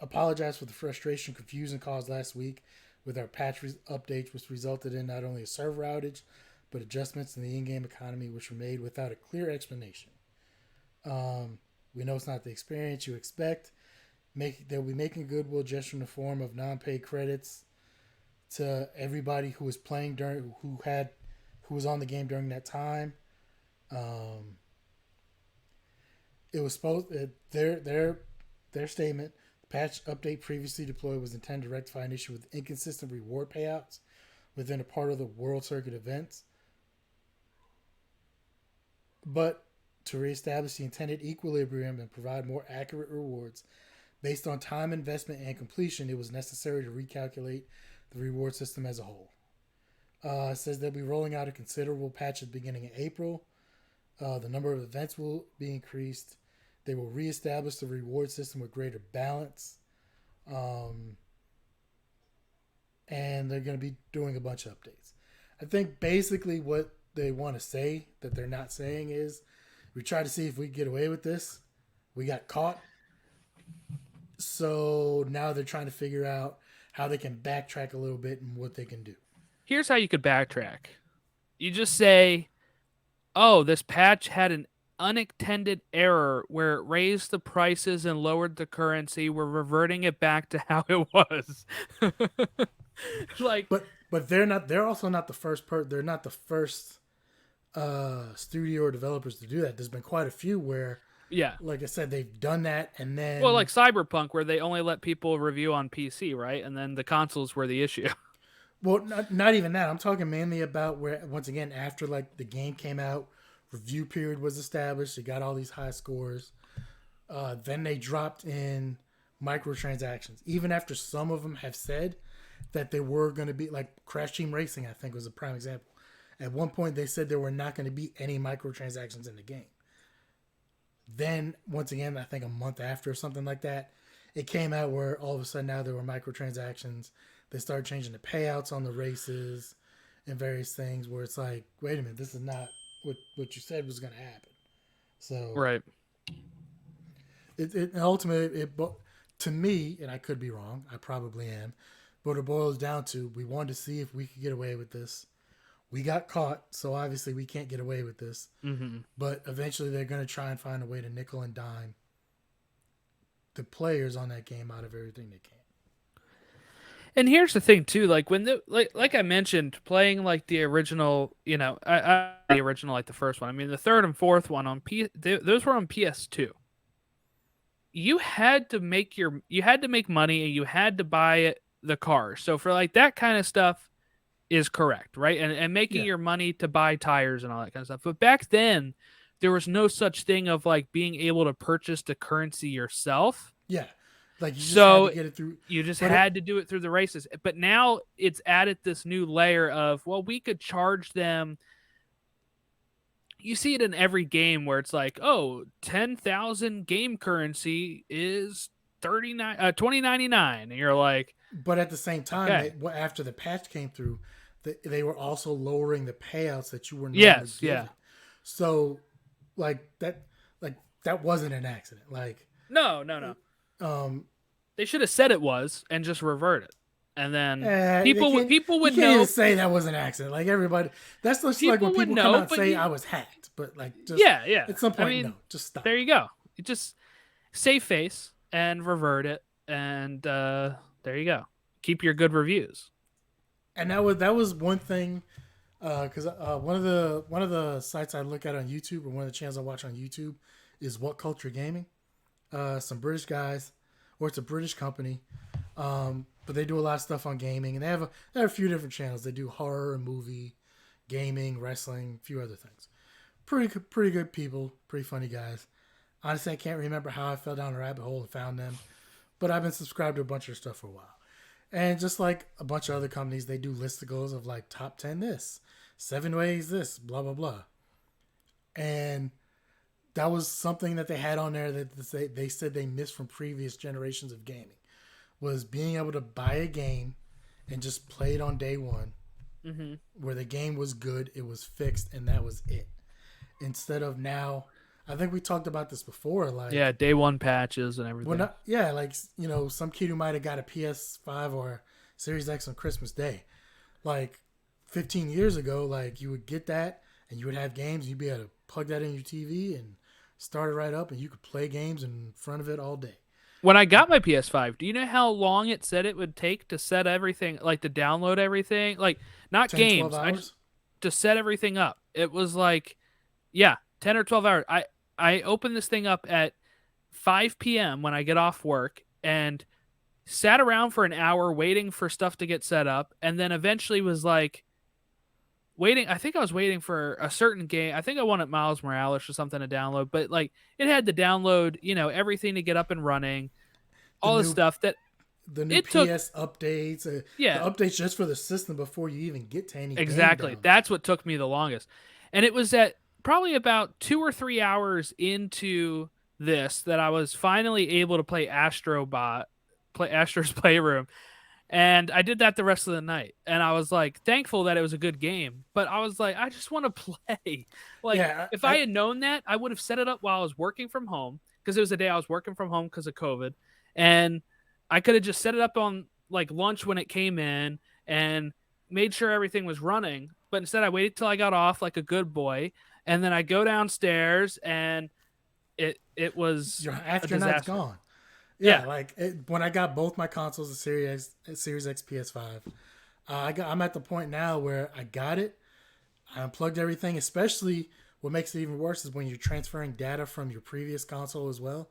Apologize for the frustration, confusion caused last week with our patch updates, which resulted in not only a server outage, but adjustments in the in-game economy which were made without a clear explanation. We know it's not the experience you expect. They'll be making a goodwill gesture in the form of non-paid credits to everybody who was playing who was on the game during that time. It was supposed their statement. The patch update previously deployed was intended to rectify an issue with inconsistent reward payouts within a part of the World Circuit events, but to reestablish the intended equilibrium and provide more accurate rewards based on time investment and completion, it was necessary to recalculate the reward system as a whole. It says they'll be rolling out a considerable patch at the beginning of April. The number of events will be increased. They will reestablish the reward system with greater balance. And they're going to be doing a bunch of updates. I think basically what they want to say that they're not saying is, we tried to see if we could get away with this. We got caught. So now they're trying to figure out how they can backtrack a little bit and what they can do. Here's how you could backtrack. You just say, oh, this patch had an unintended error where it raised the prices and lowered the currency. We're reverting it back to how it was. But they're also not the first they're not the first studio or developers to do that. There's been quite a few where, yeah, like I said, they've done that, and then like Cyberpunk, where they only let people review on PC, right? And then the consoles were the issue. Well, not even that. I'm talking mainly about where, once again, after like the game came out, review period was established. They got all these high scores. Then they dropped in microtransactions, even after some of them have said that they were going to be, like Crash Team Racing, I think was a prime example. At one point, they said there were not going to be any microtransactions in the game. Then, once again, I think a month after or something like that, it came out where all of a sudden now there were microtransactions. They started changing the payouts on the races and various things where it's like, wait a minute, this is not what you said was going to happen. So, right. It ultimately, to me, and I could be wrong, I probably am, but it boils down to, we wanted to see if we could get away with this. We got caught, so obviously we can't get away with this. Mm-hmm. But eventually they're going to try and find a way to nickel and dime the players on that game out of everything they can. And here's the thing too, like when like I mentioned, playing like the original, the original, like the first one. I mean, the third and fourth one on those were on PS2. You had to make money and you had to buy the car. So for like that kind of stuff is correct, right? And making your money to buy tires and all that kind of stuff. But back then, there was no such thing of like being able to purchase the currency yourself. Yeah. Like you just had to get it through. You just had to do it through the races. But now it's added this new layer of, well, we could charge them. You see it in every game where it's like, oh, 10,000 game currency is $20.99, and you're like. But at the same time, after the patch came through, they were also lowering the payouts that you were normally given. Yeah. So, that wasn't an accident. Like no. They should have said it was and just revert it, and then people would know. You can't even say that was an accident. Like everybody, that's just like when people come out and say I was hacked. But like, just, yeah. At some point, no, just stop. There you go. You just save face and revert it, and there you go. Keep your good reviews. And that was one thing, because one of the sites I look at on YouTube, or one of the channels I watch on YouTube, is What Culture Gaming. Some British guys, or it's a British company, but they do a lot of stuff on gaming, and they have a few different channels. They do horror and movie, gaming, wrestling, a few other things. Pretty good people, pretty funny guys. Honestly, I can't remember how I fell down a rabbit hole and found them, but I've been subscribed to a bunch of stuff for a while. And just like a bunch of other companies, they do listicles of like top 10 this, 7 ways this, blah, blah, blah. And that was something that they had on there that they said they missed from previous generations of gaming, was being able to buy a game and just play it on day one, where the game was good, it was fixed, and that was it. Instead of now, I think we talked about this before, like day one patches and everything. Some kid who might have got a PS5 or Series X on Christmas Day, like 15 years ago, like you would get that and you would have games. You'd be able to plug that in your TV and start it right up, and you could play games in front of it all day. When I got my PS5, do you know how long it said it would take to set everything, like to download everything? Like, not 10, 12 games, I just hours. to set everything up. It was like, yeah, 10 or 12 hours. I opened this thing up at 5 p.m. when I get off work and sat around for an hour waiting for stuff to get set up, and then eventually was like waiting. I think I was waiting for a certain game. I think I wanted Miles Morales or something to download, but like it had to download, everything to get up and running, The all this new stuff that the new it took. PS updates, the Yeah, updates just for the system before you even get to any game exactly. download. That's what took me the longest. And it was at probably about 2 or 3 hours into this that I was finally able to play play Astro's Playroom. And I did that the rest of the night. And I was like thankful that it was a good game. But I was like, I just want to play. Like, Yeah, if I had known that, I would have set it up while I was working from home because it was a day I was working from home because of COVID. And I could have just set it up on like lunch when it came in and made sure everything was running. But instead, I waited till I got off like a good boy. And then I go downstairs and it was a after your night's disaster. gone. Yeah. Yeah, like when I got both my consoles, the Series X, PS5, I'm at the point now where I got it. I unplugged everything. Especially, what makes it even worse is when you're transferring data from your previous console as well.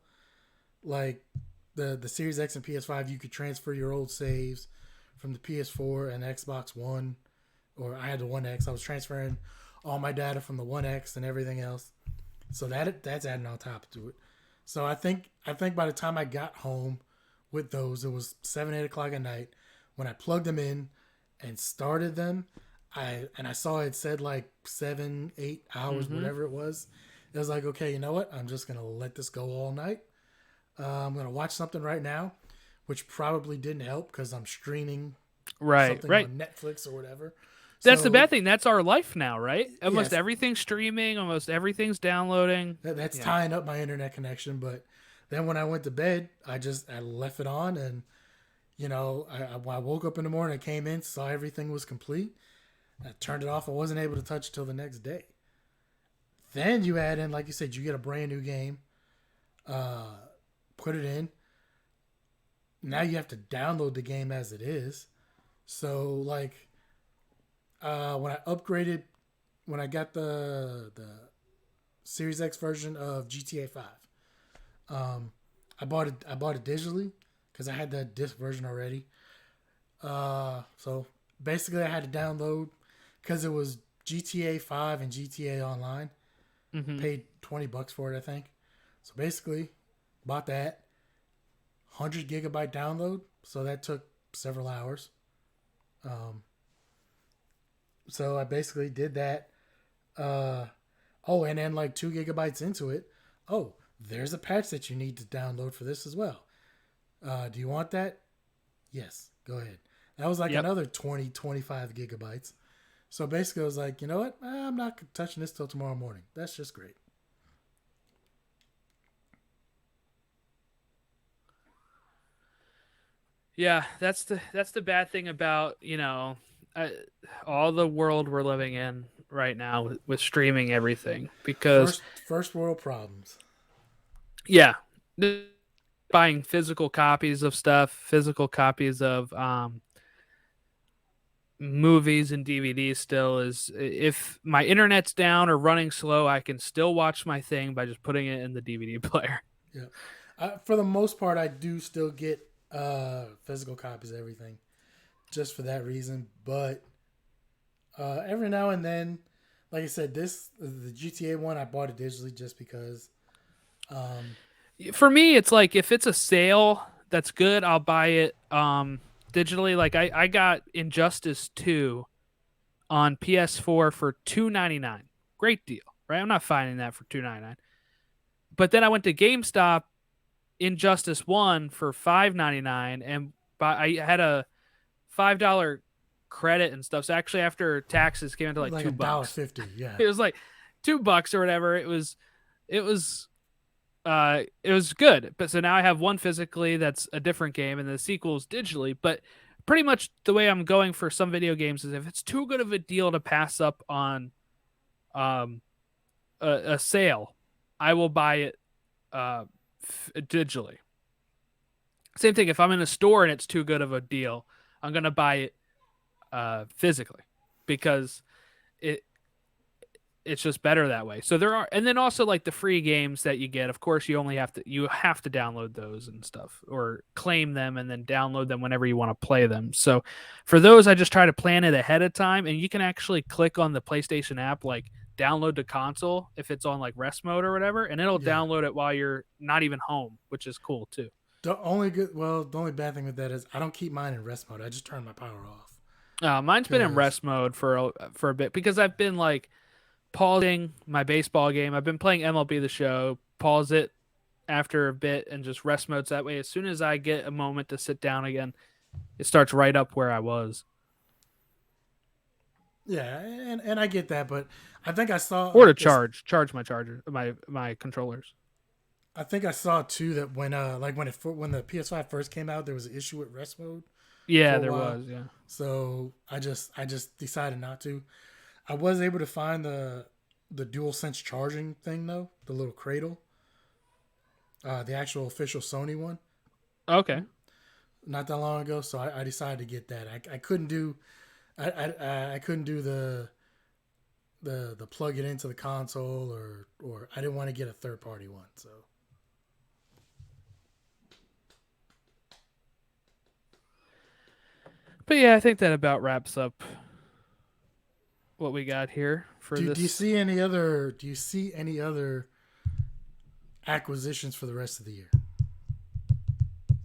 Like the Series X and PS5, you could transfer your old saves from the PS4 and Xbox One, or I had the One X. I was transferring all my data from the One X and everything else. So that's adding on top to it. So I think by the time I got home with those, it was 7, 8 o'clock at night when I plugged them in and started them. I saw it said like 7, 8 hours, Mm-hmm. whatever it was. It was like, okay, you know what? I'm just gonna let this go all night. I'm gonna watch something right now, which probably didn't help because I'm streaming Right. something Right. on Netflix or whatever. That's the So bad thing. That's our life now, right? Almost yes, everything's streaming. Almost everything's downloading. that's Yeah. tying up my internet connection. But then when I went to bed, I left it on, and I woke up in the morning, I came in, saw everything was complete. I turned it off. I wasn't able to touch it till the next day. Then you add in, like you said, you get a brand new game, put it in. Now you have to download the game as it is. So like when I upgraded, when I got the Series X version of GTA 5, I bought it digitally because I had that disc version already. So basically, I had to download because it was GTA 5 and GTA Online. Mm-hmm. Paid $20 for it, I think. So basically, bought that 100 GB download. So that took several hours. So I basically did that. And then like 2 GB into it, there's a patch that you need to download for this as well. Do you want that? Yes, go ahead. That was like Yep. another 20, 25 gigabytes. So basically, I was like, you know what? I'm not touching this till tomorrow morning. That's just great. Yeah, that's the bad thing about all the world we're living in right now with streaming everything because First world problems. yeah, buying physical copies of stuff, physical copies of movies and DVDs still is if my internet's down or running slow, I can still watch my thing by just putting it in the DVD player. Yeah. For the most part, I do still get physical copies of everything just for that reason. But every now and then, like I said, the GTA one, I bought it digitally just because. For me, it's like if it's a sale that's good, I'll buy it digitally. Like I got Injustice 2 on PS4 for $2.99. Great deal, right? I'm not finding that for $2.99. But then I went to GameStop Injustice 1 for $5.99 and I had a $5 credit and stuff. So actually after taxes came into like like $2. $1.50, yeah. It was like $2 or whatever. It was good. But so now I have one physically that's a different game and the sequels digitally, but pretty much the way I'm going for some video games is if it's too good of a deal to pass up on um, a sale, I will buy it digitally. Same thing. If I'm in a store and it's too good of a deal, I'm gonna buy it physically because it it's just better that way. So there are, and then also like the free games that you get. Of course, you have to download those and stuff, or claim them and then download them whenever you want to play them. So for those, I just try to plan it ahead of time, and you can actually click on the PlayStation app, like download the console if it's on like rest mode or whatever, and it'll Yeah. download it while you're not even home, which is cool too. The only bad thing with that is I don't keep mine in rest mode. I just turn my power off. Mine's been in Cause rest mode for a bit because I've been like pausing my baseball game. I've been playing MLB The Show, pause it after a bit, and just rest modes that way. As soon as I get a moment to sit down again, it starts right up where I was. yeah, and I get that, but I think I saw Or to this. charge my charger, my controllers. I think I saw too that when the PS5 first came out, there was an issue with rest mode for Yeah, a there while. was. Yeah. So I just decided not to. I was able to find the dual sense charging thing though, the little cradle, the actual official Sony one, Okay. not that long ago. So I decided to get that. I couldn't do I couldn't do the plug it into the console or I didn't want to get a third party one. So But yeah, I think that about wraps up what we got here for do you this. see any other acquisitions for the rest of the year?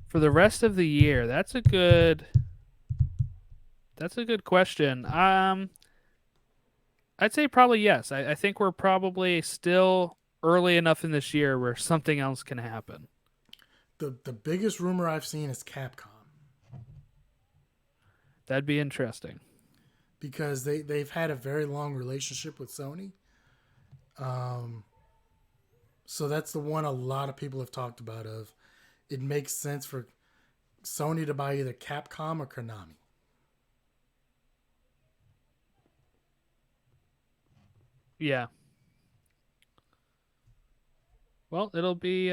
For the rest of the year, that's a good question. I'd say probably yes. I think we're probably still early enough in this year where something else can happen. The biggest rumor I've seen is Capcom That'd be interesting. because they've had a very long relationship with Sony. Um, so that's the one a lot of people have talked about. Of it makes sense for Sony to buy either Capcom or Konami. Yeah. Well, it'll be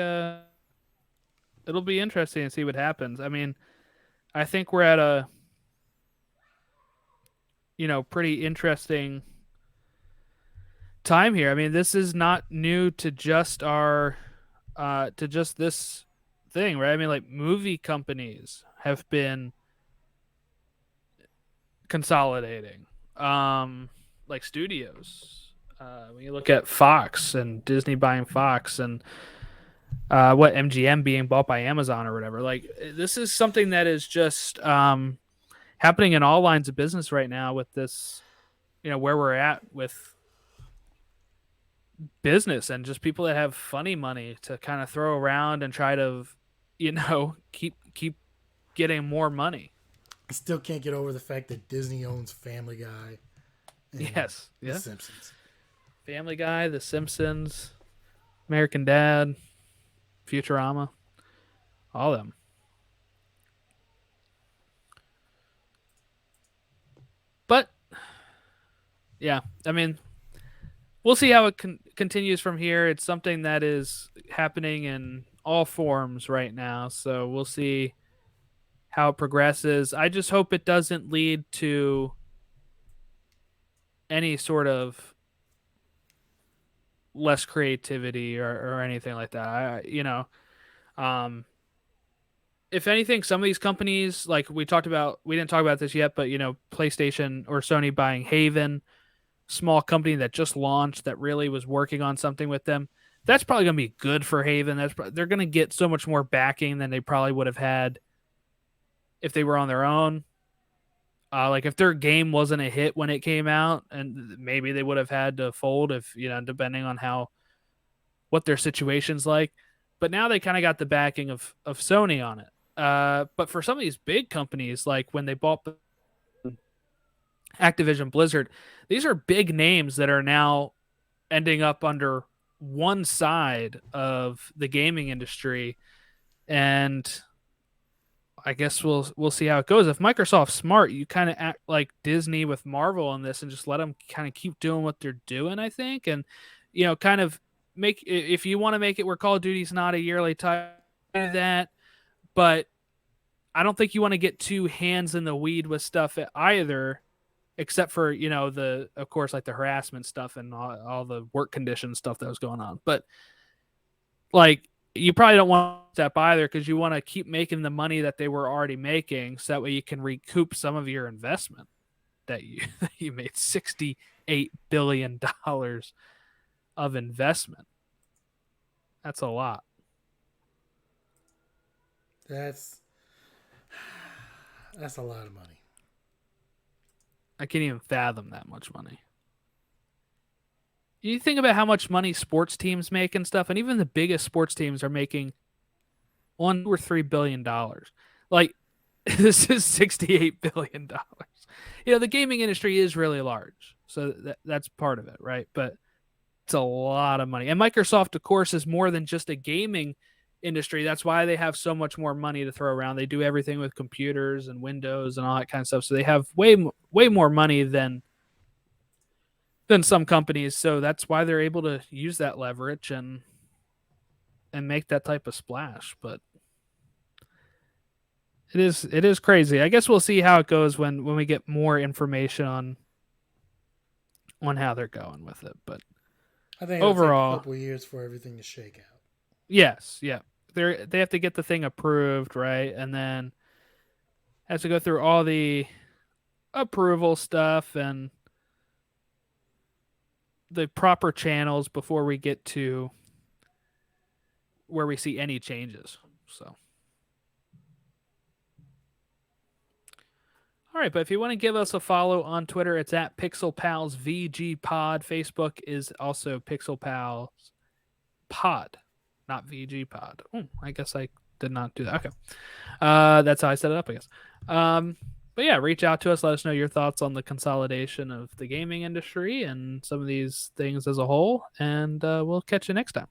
interesting to see what happens. I mean, I think we're at a pretty interesting time here. I mean, this is not new to just our to just this thing, right? I mean, like movie companies have been consolidating. Like studios. When you look at Fox and Disney buying Fox and what MGM being bought by Amazon or whatever, like this is something that is just happening in all lines of business right now with this, where we're at with business and just people that have funny money to kind of throw around and try to, keep getting more money. I still can't get over the fact that Disney owns Family Guy and Yes, The yeah. Simpsons. Family Guy, The Simpsons, American Dad, Futurama, all of them. But yeah, I mean, we'll see how it continues from here. It's something that is happening in all forms right now, so we'll see how it progresses. I just hope it doesn't lead to any sort of less creativity or anything like that. Um, if anything, some of these companies, like we didn't talk about this yet, but PlayStation or Sony buying Haven, small company that just launched that really was working on something with them. That's probably going to be good for Haven. They're going to get so much more backing than they probably would have had if they were on their own. Like if their game wasn't a hit when it came out, and maybe they would have had to fold if depending on what their situation's like. But now they kind of got the backing of Sony on it. But for some of these big companies, like when they bought Activision Blizzard, these are big names that are now ending up under one side of the gaming industry, and I guess we'll see how it goes. If Microsoft's smart, you kind of act like Disney with Marvel on this and just let them kind of keep doing what they're doing, I think. And kind of make, if you want to make it where Call of Duty's not a yearly title, do that. But I don't think you want to get too hands in the weed with stuff either, except for the, of course, like the harassment stuff and all the work condition stuff that was going on. But like, you probably don't want to step either, because you want to keep making the money that they were already making, so that way you can recoup some of your investment that you made $68 billion of investment. That's a lot. That's a lot of money. I can't even fathom that much money. You think about how much money sports teams make and stuff, and even the biggest sports teams are making $1 or $3 billion. Like, this is $68 billion. The gaming industry is really large, so that's part of it, right? But it's a lot of money. And Microsoft, of course, is more than just a gaming industry. That's why they have so much more money to throw around. They do everything with computers and Windows and all that kind of stuff. So they have way more money than some companies. So that's why they're able to use that leverage and make that type of splash. But it is crazy. I guess we'll see how it goes when we get more information on how they're going with it. But I think overall, it'll take a couple of years for everything to shake out. Yes, yeah. They have to get the thing approved, right? And then has to go through all the approval stuff and the proper channels before we get to where we see any changes. So, all right, but if you want to give us a follow on Twitter, it's at PixelPalsVGPod. Facebook is also PixelPals Pod, not VG Pod. Oh, I guess I did not do that. Okay. That's how I set it up, I guess. But yeah, reach out to us. Let us know your thoughts on the consolidation of the gaming industry and some of these things as a whole. And we'll catch you next time.